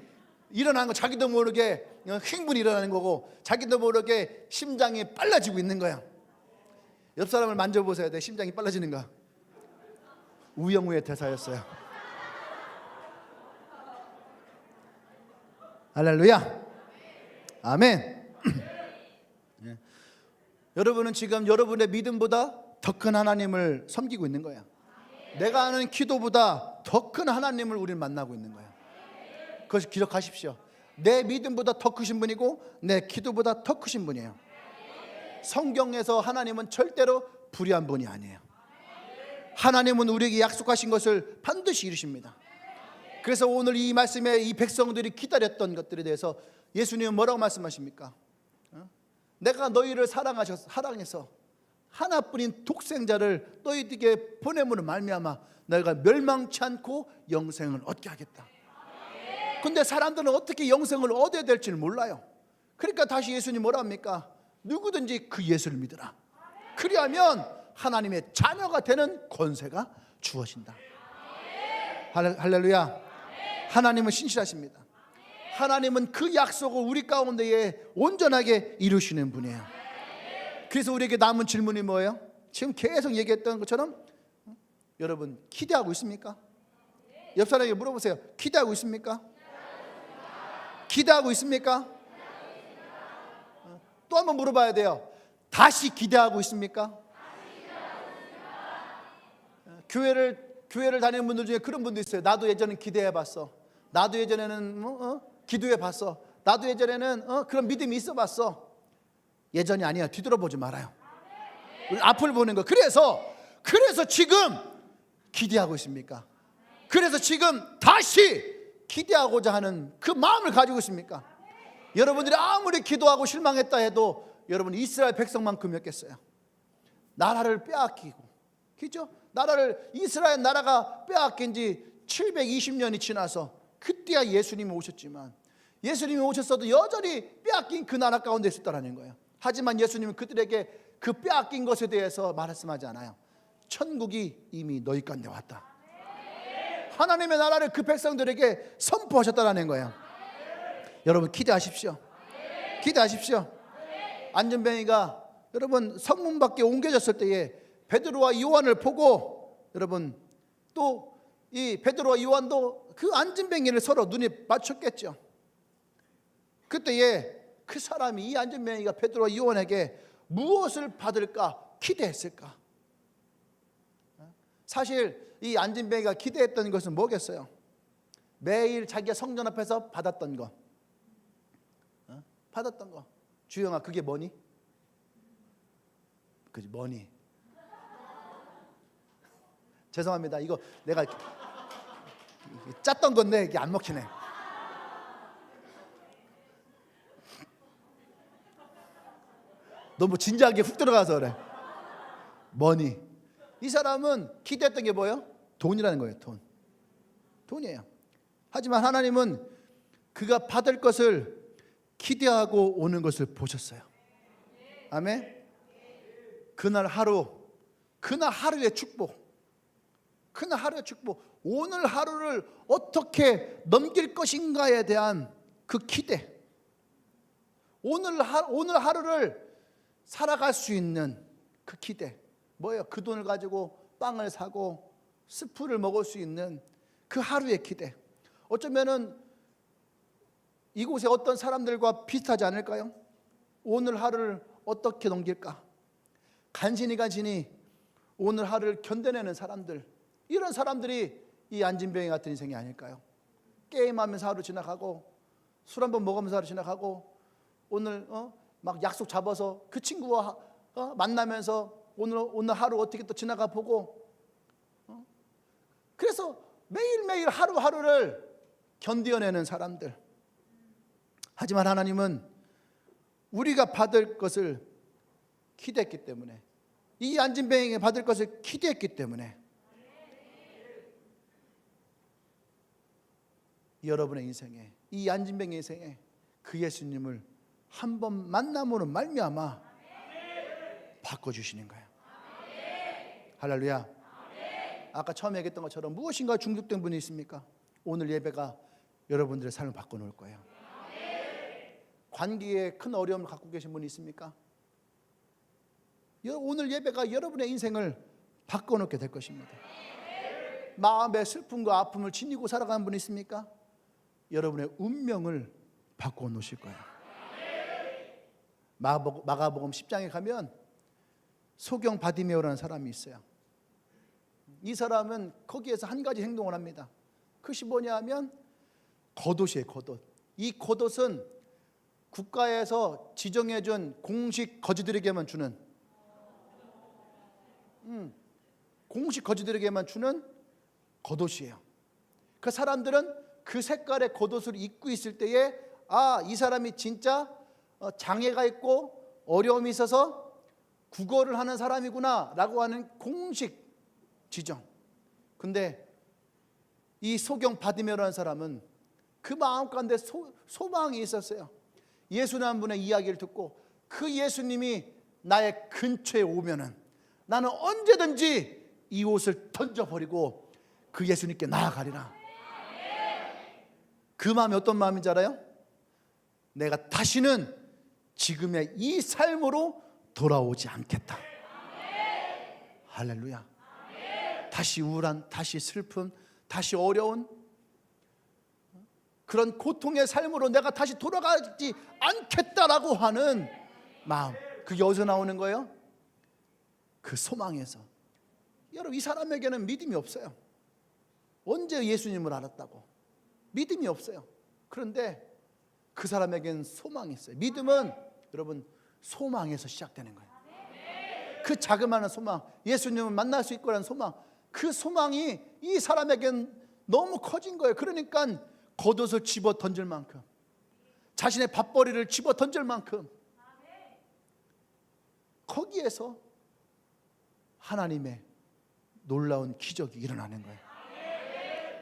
일어나는 거, 자기도 모르게 흥분이 일어나는 거고, 자기도 모르게 심장이 빨라지고 있는 거야. 옆 사람을 만져보세요. 내 심장이 빨라지는가? 우영우의 대사였어요. 할렐루야. 아멘. 여러분은 지금 여러분의 믿음보다 더 큰 하나님을 섬기고 있는 거야. 내가 하는 기도보다 더 큰 하나님을 우리는 만나고 있는 거야. 그것을 기억하십시오. 내 믿음보다 더 크신 분이고 내 기도보다 더 크신 분이에요. 성경에서 하나님은 절대로 불의한 분이 아니에요. 하나님은 우리에게 약속하신 것을 반드시 이루십니다. 그래서 오늘 이 말씀에 이 백성들이 기다렸던 것들에 대해서 예수님은 뭐라고 말씀하십니까? 내가 너희를 사랑해서 하나뿐인 독생자를 너희에게 보냄으로 말미암아 너희가 멸망치 않고 영생을 얻게 하겠다. 근데 사람들은 어떻게 영생을 얻어야 될지를 몰라요. 그러니까 다시 예수님 뭐라 합니까? 누구든지 그 예수를 믿으라. 그리하면 하나님의 자녀가 되는 권세가 주어진다. 할렐루야. 하나님은 신실하십니다. 하나님은 그 약속을 우리 가운데에 온전하게 이루시는 분이에요. 그래서 우리에게 남은 질문이 뭐예요? 지금 계속 얘기했던 것처럼 여러분 기대하고 있습니까? 옆 사람에게 물어보세요. 기대하고 있습니까? 기대하고 있습니까? 또 한번 물어봐야 돼요. 다시 기대하고 있습니까? 교회를 다니는 분들 중에 그런 분도 있어요. 나도 예전에 기대해봤어. 나도 예전에는 기도해봤어. 나도 예전에는 그런 믿음이 있어봤어. 예전이 아니야. 뒤돌아보지 말아요. 우리 앞을 보는 거. 그래서 지금 기대하고 있습니까? 그래서 지금 다시 기대하고자 하는 그 마음을 가지고 있습니까? 여러분들이 아무리 기도하고 실망했다 해도 여러분 이스라엘 백성만큼이었겠어요? 나라를 빼앗기고, 그렇죠? 이스라엘 나라가 빼앗긴 지 720년이 지나서 그때야 예수님이 오셨지만, 예수님이 오셨어도 여전히 빼앗긴 그 나라 가운데 있었다는 거예요. 하지만 예수님은 그들에게 그 빼앗긴 것에 대해서 말씀하지 않아요. 천국이 이미 너희 가운데 왔다. 하나님의 나라를 그 백성들에게 선포하셨다는 거예요. 여러분 기대하십시오. 기대하십시오. 안전뱅이가 여러분 성문 밖에 옮겨졌을 때에 베드로와 요한을 보고, 여러분 또 이 베드로와 요한도 그 안전뱅이를 서로 눈에 맞췄겠죠. 그때에 그 사람이, 이 안전뱅이가 베드로와 요한에게 무엇을 받을까 기대했을까? 사실 이 안전뱅이가 기대했던 것은 뭐겠어요? 매일 자기가 성전 앞에서 받았던 거, 받았던 거. 주영아, 그게 뭐니? 그지, 뭐니? 죄송합니다. 이거 내가 짰던 건데 이게 안 먹히네. 너무 진지하게 훅 들어가서 그래. 머니. 이 사람은 기대했던 게 뭐예요? 돈이라는 거예요. 돈이에요. 하지만 하나님은 그가 받을 것을 기대하고 오는 것을 보셨어요. 아멘. 그날 하루의 축복, 오늘 하루를 어떻게 넘길 것인가에 대한 그 기대, 오늘 하루를 살아갈 수 있는 그 기대. 뭐예요? 그 돈을 가지고 빵을 사고 스프를 먹을 수 있는 그 하루의 기대. 어쩌면은 이곳에 어떤 사람들과 비슷하지 않을까요? 오늘 하루를 어떻게 넘길까? 간신히 오늘 하루를 견뎌내는 사람들, 이런 사람들이 이 안진병이 같은 인생이 아닐까요? 게임하면서 하루 지나가고, 술 한번 먹으면서 하루 지나가고, 오늘 막 약속 잡아서 그 친구와 만나면서 오늘 하루 어떻게 또 지나가 보고, 그래서 매일매일 하루하루를 견뎌내는 사람들. 하지만 하나님은 우리가 받을 것을 기대했기 때문에, 이 안진뱅이가 받을 것을 기대했기 때문에 여러분의 인생에, 이 안진뱅이 인생에 그 예수님을 한 번 만남으로 말미암아 바꿔주시는 거예요. 할렐루야. 아까 처음에 얘기했던 것처럼 무엇인가 중독된 분이 있습니까? 오늘 예배가 여러분들의 삶을 바꿔놓을 거예요. 관계에 큰 어려움을 갖고 계신 분이 있습니까? 오늘 예배가 여러분의 인생을 바꿔놓게 될 것입니다. 마음의 슬픔과 아픔을 지니고 살아가는 분이 있습니까? 여러분의 운명을 바꿔놓으실 거예요. 마가복음 10장에 가면 소경 바디메오라는 사람이 있어요. 이 사람은 거기에서 한 가지 행동을 합니다. 그것이 뭐냐 하면 겉옷이에요. 겉옷. 이 겉옷은 국가에서 지정해준 공식 거지들에게만 주는, 공식 거지들에게만 주는 겉옷이에요. 그 사람들은 그 색깔의 겉옷을 입고 있을 때에 이 사람이 진짜 장애가 있고 어려움이 있어서 구걸을 하는 사람이구나 라고 하는 공식 지정. 근데 이 소경 바디메오라는 사람은 그 마음 가운데 소망이 있었어요. 예수님 분의 이야기를 듣고 그 예수님이 나의 근처에 오면은 나는 언제든지 이 옷을 던져버리고 그 예수님께 나아가리라. 그 마음이 어떤 마음인지 알아요? 내가 다시는 지금의 이 삶으로 돌아오지 않겠다. 할렐루야. 다시 우울한, 다시 슬픔, 다시 어려운 그런 고통의 삶으로 내가 다시 돌아가지 않겠다라고 하는 마음, 그게 어디서 나오는 거예요? 그 소망에서. 여러분, 이 사람에게는 믿음이 없어요. 언제 예수님을 알았다고? 믿음이 없어요. 그런데 그 사람에게는 소망이 있어요. 믿음은 여러분 소망에서 시작되는 거예요. 그 자그마한 소망, 예수님을 만날 수 있고라는 소망, 그 소망이 이 사람에게는 너무 커진 거예요. 그러니까 겉옷을 집어 던질 만큼, 자신의 밥벌이를 집어 던질 만큼 거기에서 하나님의 놀라운 기적이 일어나는 거예요.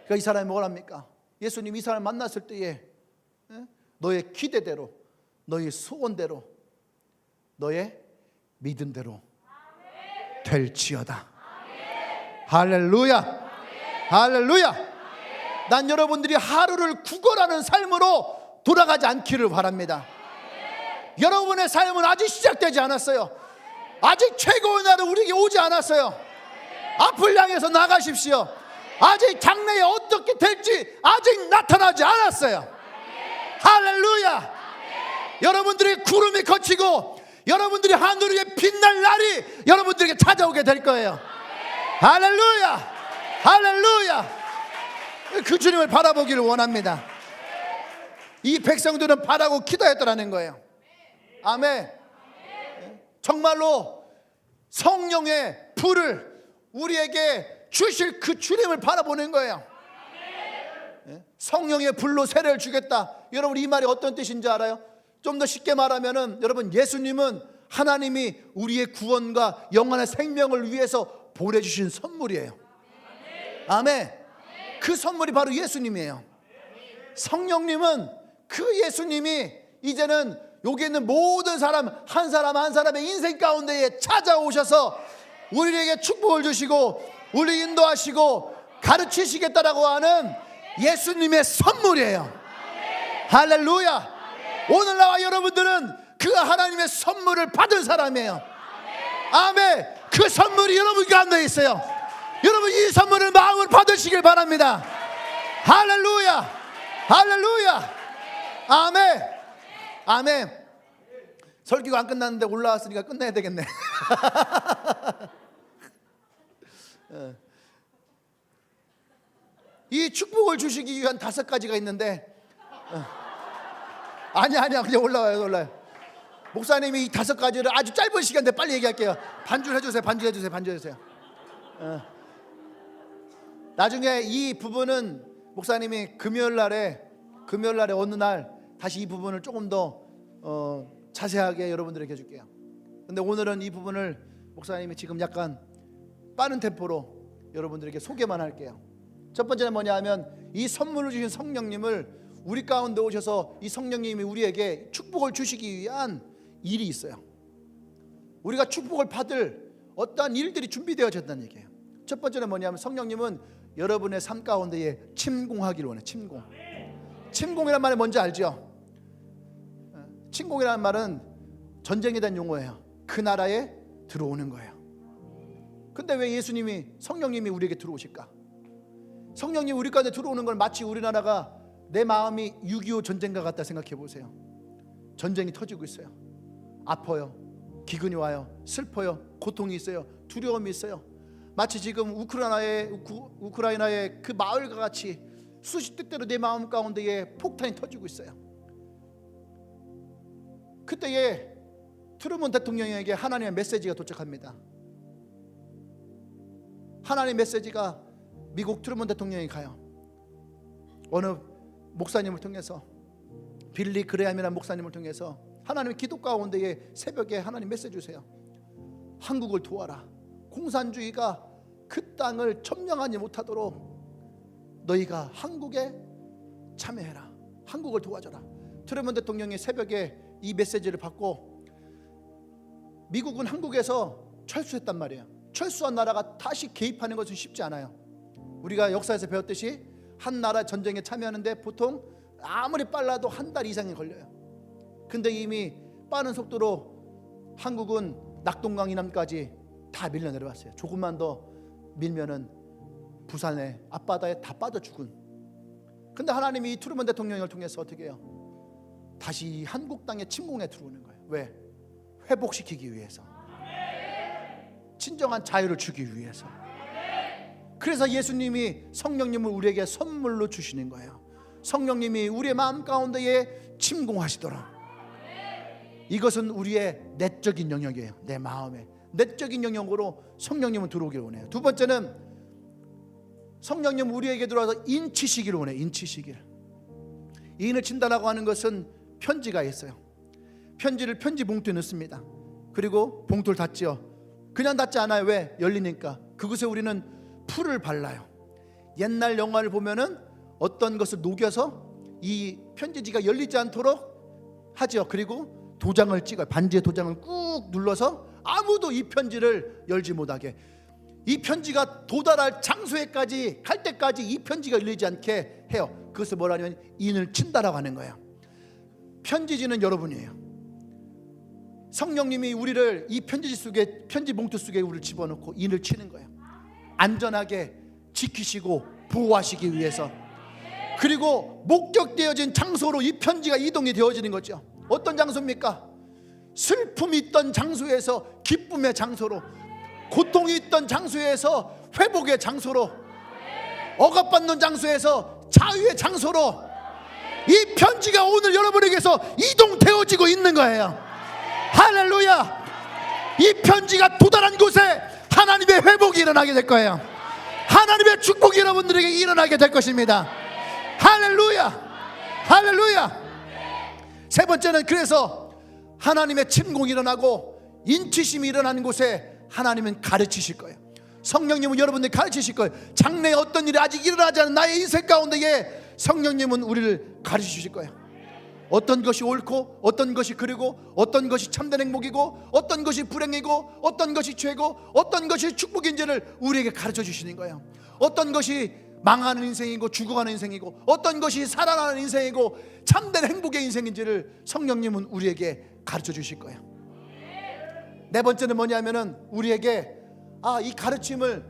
그러니까 이 사람이 뭘 합니까? 예수님 이 사람 만났을 때에 너의 기대대로, 너의 소원대로, 너의 믿음대로 될지어다. 할렐루야. 할렐루야. 난 여러분들이 하루를 구걸하는 삶으로 돌아가지 않기를 바랍니다. 여러분의 삶은 아직 시작되지 않았어요. 아직 최고의 날은 우리에게 오지 않았어요. 앞을 향해서 나가십시오. 아직 장래에 어떻게 될지 아직 나타나지 않았어요. 할렐루야. 여러분들의 구름이 거치고 여러분들이 하늘 위에 빛날 날이 여러분들에게 찾아오게 될 거예요. 할렐루야. 할렐루야. 그 주님을 바라보기를 원합니다. 이 백성들은 바라고 기도했더라는 거예요. 아멘. 정말로 성령의 불을 우리에게 주실 그 주님을 바라보는 거예요. 성령의 불로 세례를 주겠다. 여러분, 이 말이 어떤 뜻인지 알아요? 좀 더 쉽게 말하면은, 여러분, 예수님은 하나님이 우리의 구원과 영원한 생명을 위해서 보내주신 선물이에요. 아멘. 그 선물이 바로 예수님이에요. 성령님은 그 예수님이 이제는 여기 있는 모든 사람 한 사람 한 사람의 인생 가운데에 찾아오셔서 우리에게 축복을 주시고 우리 인도하시고 가르치시겠다라고 하는 예수님의 선물이에요. 할렐루야. 오늘 나와 여러분들은 그 하나님의 선물을 받은 사람이에요. 아멘. 그 선물이 여러분 가운데 있어요. 여러분, 이 선물을 마음으로 받으시길 바랍니다. 할렐루야. 할렐루야. 아멘. 아멘. 설교가 안 끝났는데 올라왔으니까 끝내야 되겠네. 이 축복을 주시기 위한 5가지가 있는데, 아니야 그냥 올라와요. 목사님이 이 5가지를 아주 짧은 시간에 빨리 얘기할게요. 반주해주세요. 나중에 이 부분은 목사님이 금요일날에 어느 날 다시 이 부분을 조금 더 자세하게 여러분들에게 해줄게요. 근데 오늘은 이 부분을 목사님이 지금 약간 빠른 템포로 여러분들에게 소개만 할게요. 첫 번째는 뭐냐 하면, 이 선물을 주신 성령님을 우리 가운데 오셔서 이 성령님이 우리에게 축복을 주시기 위한 일이 있어요. 우리가 축복을 받을 어떠한 일들이 준비되어졌다는 얘기예요. 첫 번째는 뭐냐면, 성령님은 여러분의 삶 가운데에 침공하기를 원해요. 침공이란 말이 뭔지 알죠? 침공이라는 말은 전쟁에 대한 용어예요. 그 나라에 들어오는 거예요. 근데 왜 예수님이, 성령님이 우리에게 들어오실까? 성령님이 우리 가운데 들어오는 걸 마치 우리나라가 내 마음이 6.25 전쟁과 같다 생각해 보세요. 전쟁이 터지고 있어요. 아파요. 기근이 와요. 슬퍼요. 고통이 있어요. 두려움이 있어요. 마치 지금 우크라이나의 그 마을과 같이 수십 뜻대로 내 마음 가운데에 폭탄이 터지고 있어요. 그때에 트루먼 대통령에게 하나님의 메시지가 도착합니다. 하나님의 메시지가 미국 트루먼 대통령이 가요. 어느 목사님을 통해서, 빌리 그레함이라는 목사님을 통해서 하나님의 기도 가운데에 새벽에 하나님 메시지 주세요. 한국을 도와라. 공산주의가 그 땅을 점령하지 못하도록 너희가 한국에 참여해라. 한국을 도와줘라. 트루먼 대통령이 새벽에 이 메시지를 받고 미국은 한국에서 철수했단 말이에요. 철수한 나라가 다시 개입하는 것은 쉽지 않아요. 우리가 역사에서 배웠듯이 한 나라 전쟁에 참여하는데 보통 아무리 빨라도 한 달 이상이 걸려요. 근데 이미 빠른 속도로 한국은 낙동강 이남까지 다 밀려 내려왔어요. 조금만 더 밀면은 부산의 앞바다에 다 빠져 죽은. 근데 하나님이 이 트루먼 대통령을 통해서 어떻게 해요? 다시 한국 땅에 침공해 들어오는 거예요. 왜? 회복시키기 위해서, 진정한 자유를 주기 위해서. 그래서 예수님이 성령님을 우리에게 선물로 주시는 거예요. 성령님이 우리의 마음 가운데에 침공하시도록. 이것은 우리의 내적인 영역이에요. 내 마음에 내적인 영역으로 성령님은 들어오기를 원해요. 두 번째는 성령님 우리에게 들어와서 인치시기를 원해요. 인치시기를. 인을 친다라고 하는 것은 편지가 있어요. 편지를 편지 봉투에 넣습니다. 그리고 봉투를 닫지요. 그냥 닫지 않아요. 왜? 열리니까. 그것에 우리는 풀을 발라요. 옛날 영화를 보면은 어떤 것을 녹여서 이 편지지가 열리지 않도록 하죠. 그리고 도장을 찍어요. 반지에 도장을 꾹 눌러서 아무도 이 편지를 열지 못하게. 이 편지가 도달할 장소에까지 갈 때까지 이 편지가 열리지 않게 해요. 그것을 뭐라 하냐면 인을 친다라고 하는 거예요. 편지지는 여러분이에요. 성령님이 우리를 이 편지지 속에, 편지 봉투 속에 우리를 집어넣고 인을 치는 거예요. 안전하게 지키시고 보호하시기 위해서. 그리고 목적되어진 장소로 이 편지가 이동이 되어지는 거죠. 어떤 장소입니까? 슬픔이 있던 장소에서 기쁨의 장소로, 고통이 있던 장소에서 회복의 장소로, 억압받는 장소에서 자유의 장소로 이 편지가 오늘 여러분에게서 이동되어지고 있는 거예요. 할렐루야. 이 편지가 도달한 곳에 하나님의 회복이 일어나게 될 거예요. 하나님의 축복이 여러분들에게 일어나게 될 것입니다. 할렐루야. 할렐루야. 세 번째는 그래서 하나님의 침공이 일어나고 인치심이 일어나는 곳에 하나님은 가르치실 거예요. 성령님은 여러분들 가르치실 거예요. 장래에 어떤 일이 아직 일어나지 않은 나의 인생 가운데에 성령님은 우리를 가르치실 거예요. 어떤 것이 옳고 어떤 것이 그르고 어떤 것이 참된 행복이고 어떤 것이 불행이고 어떤 것이 죄고 어떤 것이 축복인지를 우리에게 가르쳐 주시는 거예요. 어떤 것이 망하는 인생이고 죽어가는 인생이고 어떤 것이 살아나는 인생이고 참된 행복의 인생인지를 성령님은 우리에게 가르쳐 주실 거예요. 네 번째는 뭐냐면은 우리에게 이 가르침을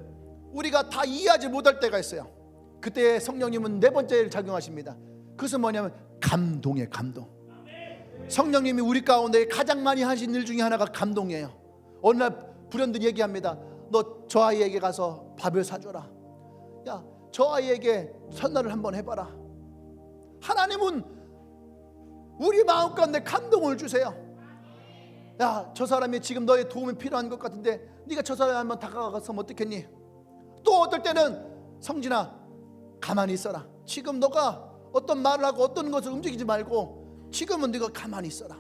우리가 다 이해하지 못할 때가 있어요. 그때 성령님은 네 번째를 작용하십니다. 그것은 뭐냐면 감동이에요. 감동. 성령님이 우리 가운데 가장 많이 하신 일 중에 하나가 감동이에요. 어느 날 불현들이 얘기합니다. 너 저 아이에게 가서 밥을 사줘라. 야, 저 아이에게 선언을 한번 해봐라. 하나님은 우리 마음 가운데 감동을 주세요. 야, 저 사람이 지금 너의 도움이 필요한 것 같은데 네가 저 사람에 한번 다가가서 어떻겠니? 또 어떨 때는 성진아 가만히 있어라. 지금 너가 어떤 말을 하고 어떤 것을 움직이지 말고 지금은 네가 가만히 있어라.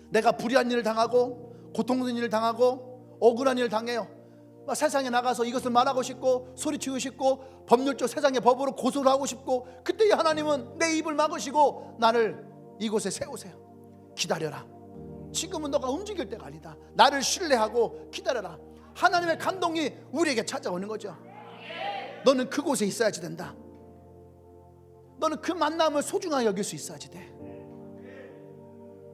내가 불의한 일을 당하고 고통스러운 일을 당하고 억울한 일을 당해요. 세상에 나가서 이것을 말하고 싶고 소리치고 싶고 법률적 세상의 법으로 고소를 하고 싶고 그때 하나님은 내 입을 막으시고 나를 이곳에 세우세요. 기다려라. 지금은 너가 움직일 때가 아니다. 나를 신뢰하고 기다려라. 하나님의 감동이 우리에게 찾아오는 거죠. 너는 그곳에 있어야지 된다. 너는 그 만남을 소중하게 여길 수 있어야지 돼.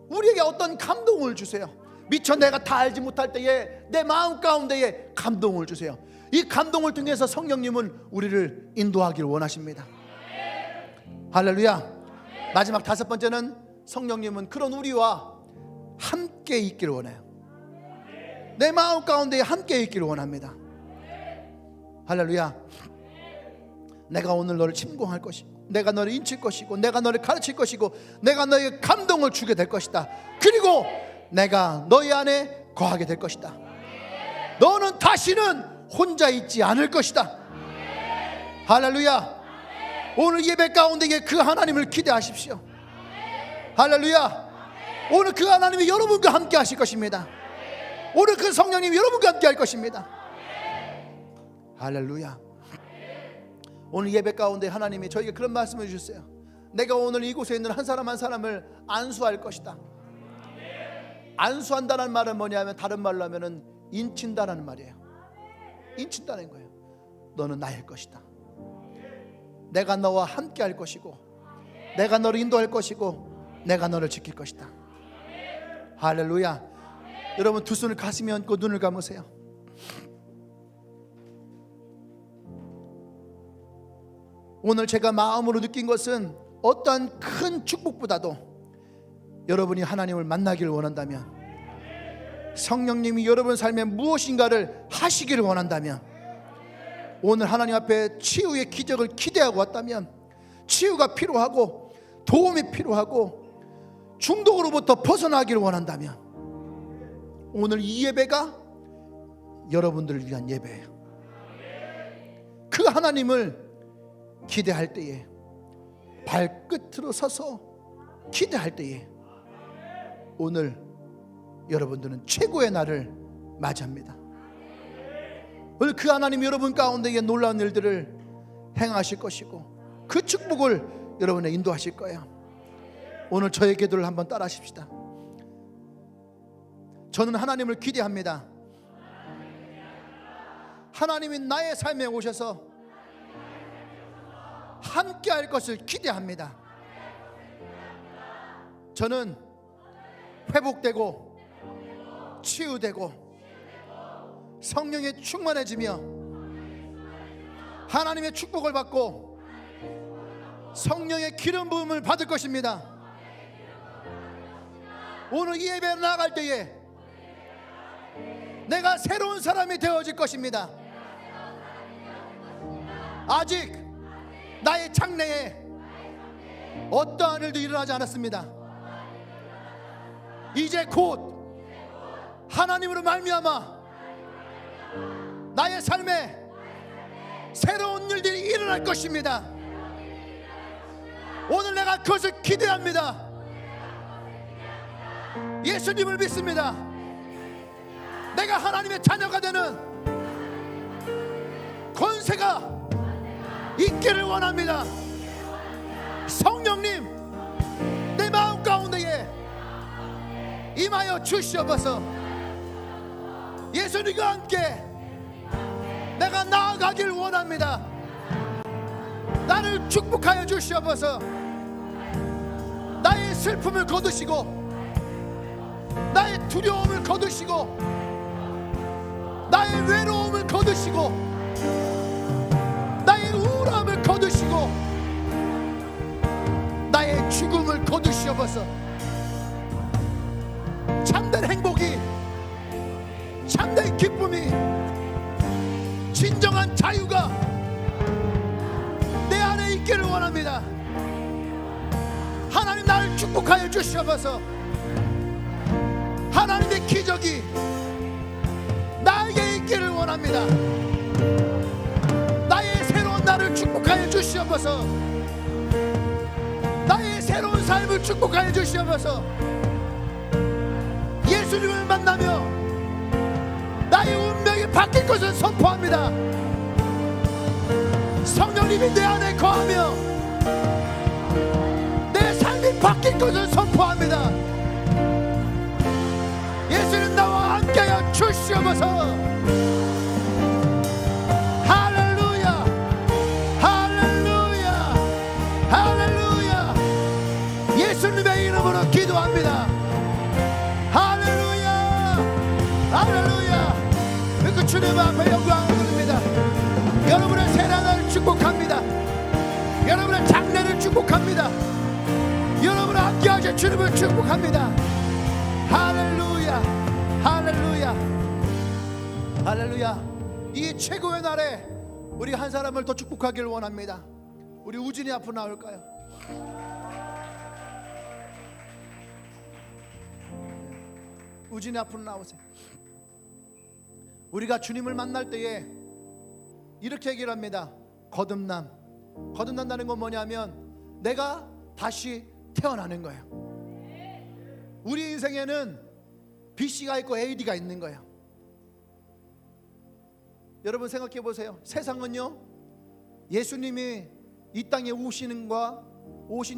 우리에게 어떤 감동을 주세요. 미처 내가 다 알지 못할 때에 내 마음 가운데에 감동을 주세요. 이 감동을 통해서 성령님은 우리를 인도하기를 원하십니다. 할렐루야. 마지막 다섯 번째는 성령님은 그런 우리와 함께 있기를 원해요. 내 마음 가운데 함께 있기를 원합니다. 할렐루야. 내가 오늘 너를 침공할 것이고 내가 너를 인칠 것이고 내가 너를 가르칠 것이고 내가 너에게 감동을 주게 될 것이다. 그리고 내가 너희 안에 거하게 될 것이다. 너는 다시는 혼자 있지 않을 것이다. 할렐루야. 오늘 예배 가운데 그 하나님을 기대하십시오. 할렐루야. 오늘 그 하나님이 여러분과 함께 하실 것입니다. 오늘 그 성령님이 여러분과 함께 할 것입니다. 할렐루야. 오늘 예배 가운데 하나님이 저에게 그런 말씀을 주셨어요. 내가 오늘 이곳에 있는 한 사람 한 사람을 안수할 것이다. 안수한다는 말은 뭐냐면 다른 말로 하면은 인친다라는 말이에요. 인친다는 거예요. 너는 나일 것이다. 내가 너와 함께 할 것이고 내가 너를 인도할 것이고 내가 너를 지킬 것이다. 할렐루야. 여러분 두 손을 가슴에 얹고 눈을 감으세요. 오늘 제가 마음으로 느낀 것은 어떠한 큰 축복보다도 여러분이 하나님을 만나기를 원한다면, 성령님이 여러분 삶에 무엇인가를 하시기를 원한다면, 오늘 하나님 앞에 치유의 기적을 기대하고 왔다면, 치유가 필요하고 도움이 필요하고 중독으로부터 벗어나기를 원한다면, 오늘 이 예배가 여러분들을 위한 예배예요. 그 하나님을 기대할 때에, 발끝으로 서서 기대할 때에, 오늘 여러분들은 최고의 날을 맞이합니다. 오늘 그 하나님 여러분 가운데에 놀라운 일들을 행하실 것이고 그 축복을 여러분에 인도하실 거예요. 오늘 저의 기도를 한번 따라 하십시다. 저는 하나님을 기대합니다. 하나님이 나의 삶에 오셔서 함께 할 것을 기대합니다. 저는 회복되고 치유되고 성령에 충만해지며 하나님의 축복을 받고 성령의 기름 부음을 받을 것입니다. 오늘 이 예배에 나아갈 때에 내가 새로운 사람이 되어질 것입니다. 아직 나의 장래에 어떠한 일도 일어나지 않았습니다. 이제 곧 하나님으로 말미암아 나의 삶에 새로운 일들이 일어날 것입니다. 오늘 내가 그것을 기대합니다. 예수님을 믿습니다. 내가 하나님의 자녀가 되는 권세가 있기를 원합니다. 성령님, 내 마음 가운데에 임하여 주시옵소서. 예수님과 함께 내가 나아가길 원합니다. 나를 축복하여 주시옵소서. 나의 슬픔을 거두시고 나의 두려움을 거두시고 나의 외로움을 거두시고 나의 우울함을 거두시고 나의 죽음을 거두시옵소서. 참된 행복이, 참된 기쁨이, 진정한 자유가 내 안에 있기를 원합니다. 하나님 나를 축복하여 주시옵소서. 하나님의 기적이 나에게 있기를 원합니다. 나의 새로운 날을 축복하여 주시옵소서. 나의 새로운 삶을 축복하여 주시옵소서. 예수님을 만나며 나의 운명이 바뀔 것을 선포합니다. 성령님이 내 안에 거하며 내 삶이 바뀔 것을 선포합니다. 예수님 나와 함께하여 주시옵소서. 할렐루야, 할렐루야, 할렐루야. 예수님의 이름으로 기도합니다. 할렐루야, 할렐루야. 그 주님 앞에 영광을 드립니다. 여러분의 새날을 축복합니다. 여러분의 장래를 축복합니다. 여러분을 함께하실 주님을 축복합니다. 할렐루야, 할렐루야, 할렐루야. 이 최고의 날에 우리 한 사람을 더 축복하기를 원합니다. 우리 우진이 앞으로 나올까요? 우진이 앞으로 나오세요. 우리가 주님을 만날 때에 이렇게 얘기를 합니다. 거듭난다는 건 뭐냐면 내가 다시 태어나는 거예요. 우리 인생에는 BC가 있고 AD가 있는 거예요. 여러분 생각해 보세요. 세상은요, 예수님이 이 땅에 오신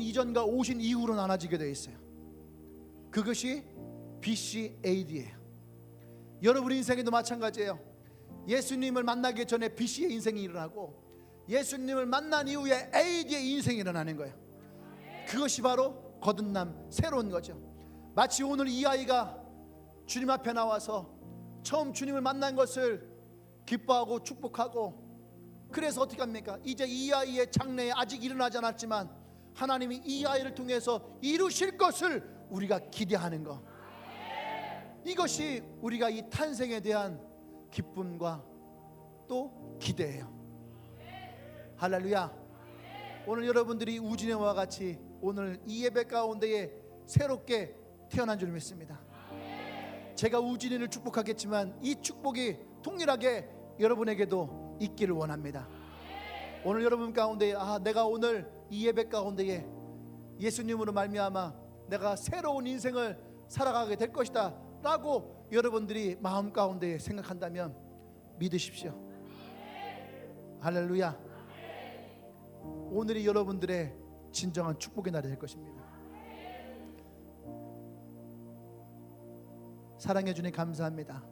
이전과 오신 이후로 나눠지게 되어 있어요. 그것이 BC, AD예요. 여러분 인생에도 마찬가지예요. 예수님을 만나기 전에 BC의 인생이 일어나고 예수님을 만난 이후에 AD의 인생이 일어나는 거예요. 그것이 바로 거듭남, 새로운 거죠. 마치 오늘 이 아이가 주님 앞에 나와서 처음 주님을 만난 것을 기뻐하고 축복하고, 그래서 어떻게 합니까? 이제 이 아이의 장래에 아직 일어나지 않았지만 하나님이 이 아이를 통해서 이루실 것을 우리가 기대하는 것, 이것이 우리가 이 탄생에 대한 기쁨과 또 기대예요. 할렐루야. 오늘 여러분들이 우진이와 같이 오늘 이 예배 가운데에 새롭게 태어난 줄 믿습니다. 제가 우진이를 축복하겠지만 이 축복이 동일하게 여러분에게도 있기를 원합니다. 오늘 여러분 가운데 내가 오늘 이 예배 가운데에 예수님으로 말미암아 내가 새로운 인생을 살아가게 될 것이다 라고 여러분들이 마음 가운데 생각한다면 믿으십시오. 할렐루야. 오늘이 여러분들의 진정한 축복의 날이 될 것입니다. 사랑해 주님 감사합니다.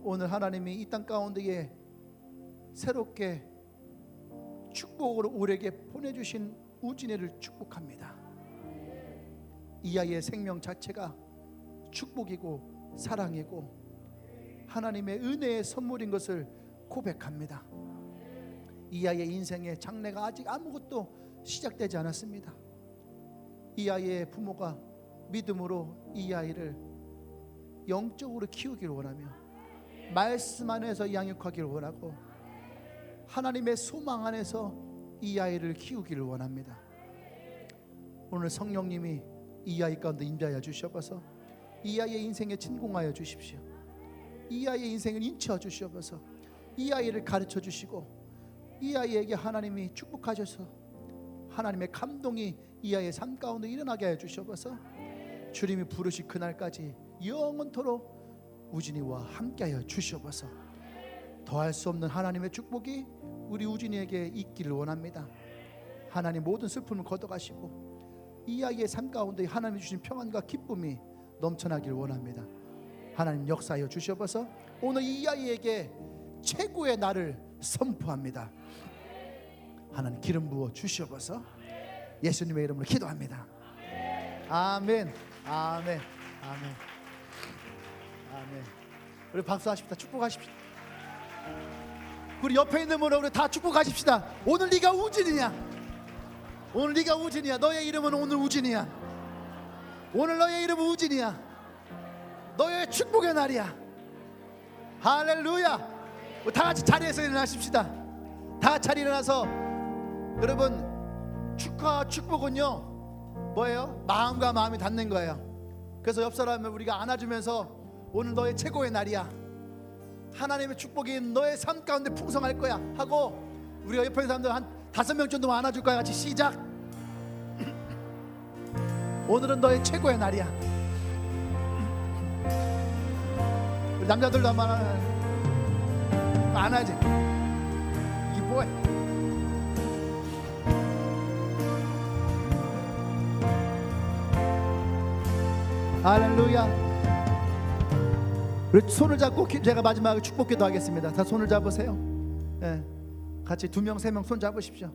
오늘 하나님이 이 땅 가운데에 새롭게 축복으로 우리에게 보내주신 우진이를 축복합니다. 이 아이의 생명 자체가 축복이고 사랑이고 하나님의 은혜의 선물인 것을 고백합니다. 이 아이의 인생의 장래가 아직 아무것도 시작되지 않았습니다. 이 아이의 부모가 믿음으로 이 아이를 영적으로 키우기를 원하며 말씀 안에서 양육하기를 원하고 하나님의 소망 안에서 이 아이를 키우기를 원합니다. 오늘 성령님이 이 아이 가운데 임재하여 주셔서 이 아이의 인생에 진공하여 주십시오. 이 아이의 인생을 인치어 주셔서 이 아이를 가르쳐 주시고 이 아이에게 하나님이 축복하셔서 하나님의 감동이 이 아이의 삶 가운데 일어나게 하여 주셔서 주님이 부르실 그날까지 영원토록 우진이와 함께하여 주셔서 더할 수 없는 하나님의 축복이 우리 우진이에게 있기를 원합니다. 하나님 모든 슬픔을 걷어가시고 이 아이의 삶 가운데 하나님이 주신 평안과 기쁨이 넘쳐나기를 원합니다. 하나님 역사하여 주셔서 오늘 이 아이에게 최고의 날을 선포합니다. 하나님 기름 부어 주셔서 예수님의 이름으로 기도합니다. 아멘. 아멘. 아멘. 아멘. 우리 박수하십시다. 축복하십시다. 우리 옆에 있는 분을 우리 다 축복하십시다. 오늘 네가 우진이야. 오늘 네가 우진이야. 너의 이름은 오늘 우진이야. 오늘 너의 이름은 우진이야. 너의 축복의 날이야. 할렐루야. 다 같이 자리에서 일어나십시다. 다 같이 자리 일어나서 여러분 축복은요 뭐예요? 마음과 마음이 닿는 거예요. 그래서 옆 사람을 우리가 안아주면서 오늘 너의 최고의 날이야. 하나님의 축복이 너의 삶 가운데 풍성할 거야 하고 우리가 옆에 있는 사람들 한 5명 정도만 안아줄 거야. 같이 시작. 오늘은 너의 최고의 날이야. 우리 남자들도 한번 안아야지. 이게 뭐야? 할렐루야. 우리 손을 잡고 제가 마지막에 축복 기도하겠습니다. 다 손을 잡으세요. 네. 같이 2명 3명 손 잡으십시오.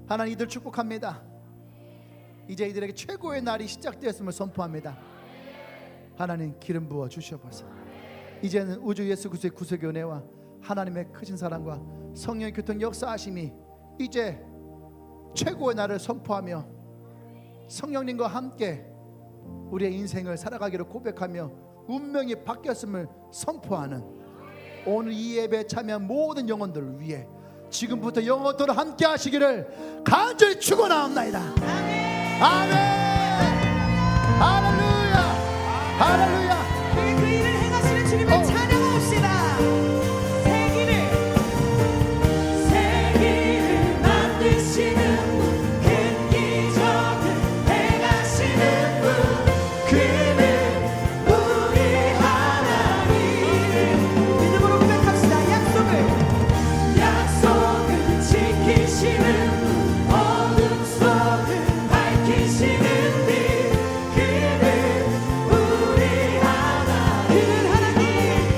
하나님 이들 축복합니다. 이제 이들에게 최고의 날이 시작되었음을 선포합니다. 하나님 기름 부어 주셔서 이제는 우주 예수 그리스도의 구속의 은혜와 하나님의 크신 사랑과 성령의 교통 역사하심이 이제 최고의 날을 선포하며 성령님과 함께 우리의 인생을 살아가기를 고백하며 운명이 바뀌었음을 선포하는 오늘 이 예배에 참여한 모든 영혼들을 위해 지금부터 영원토록 함께 하시기를 간절히 축원하옵나이다. 아멘. 아멘. 할렐루야. 할렐루야. 그 일을 행하시는 주님을 찬양합시다. 세기를 만드시는 분, 큰 기적을 행하시는 분, 그는 우리 하나님. 믿음으로 고백합시다. 약속을 지키시는 분, 어둠 속을 밝히시는 빛, 그는 우리 하나님. 그는 하나님.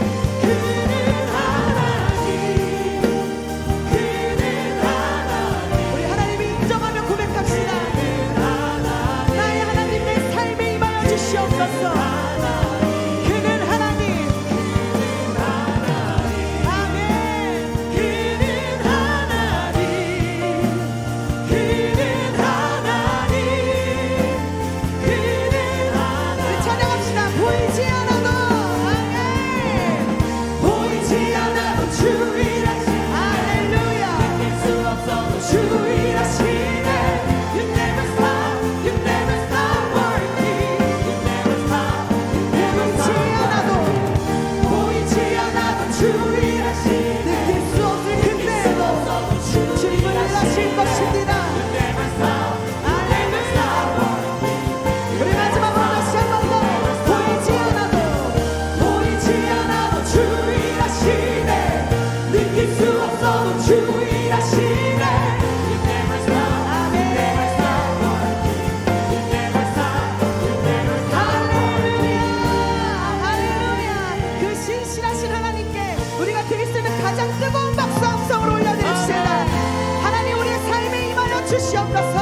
주시옵소서.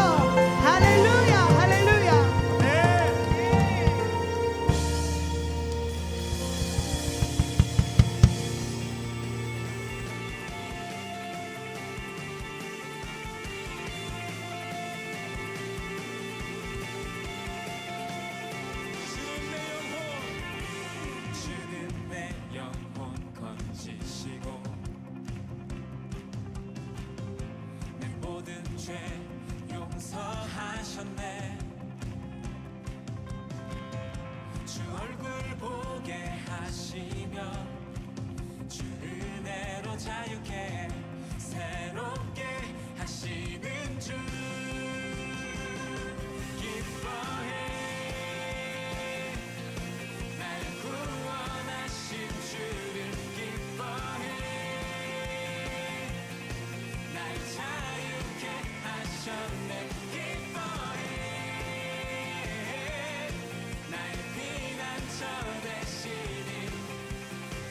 할렐루야 할렐루야. 주는 내 영혼 건지시고 내 모든 죄 용서하셨네. 주 얼굴 보게 하시며 주 은혜로 자유케 새롭게 하시는 주 기뻐해. 날 구원하신 주를 기뻐해. 날 자유케 하셨네. 기뻐해. 나의 피난처 되시니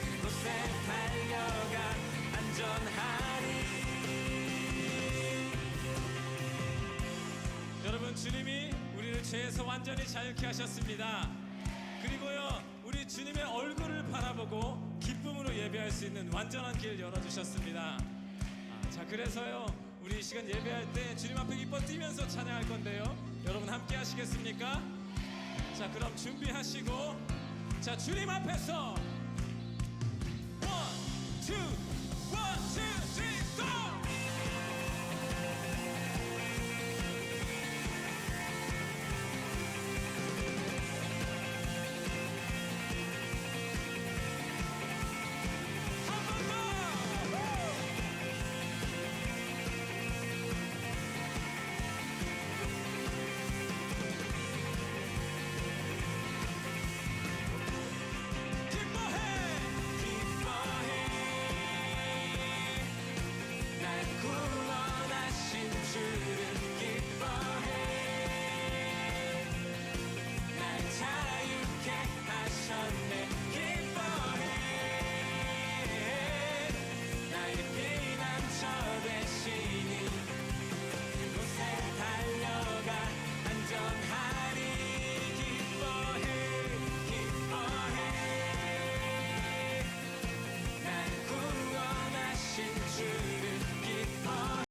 그곳에 달려가 안전하리. 여러분, 주님이 우리를 죄에서 완전히 자유케 하셨습니다. 그리고요, 우리 주님의 얼굴을 바라보고 기쁨으로 예배할 수 있는 완전한 길 열어주셨습니다. 자, 그래서요, 우리 이 시간 예배할 때 주님 앞에 기뻐 뛰면서 찬양할 건데요, 여러분 함께 하시겠습니까? 자, 그럼 준비하시고, 자, 주님 앞에서 1, 2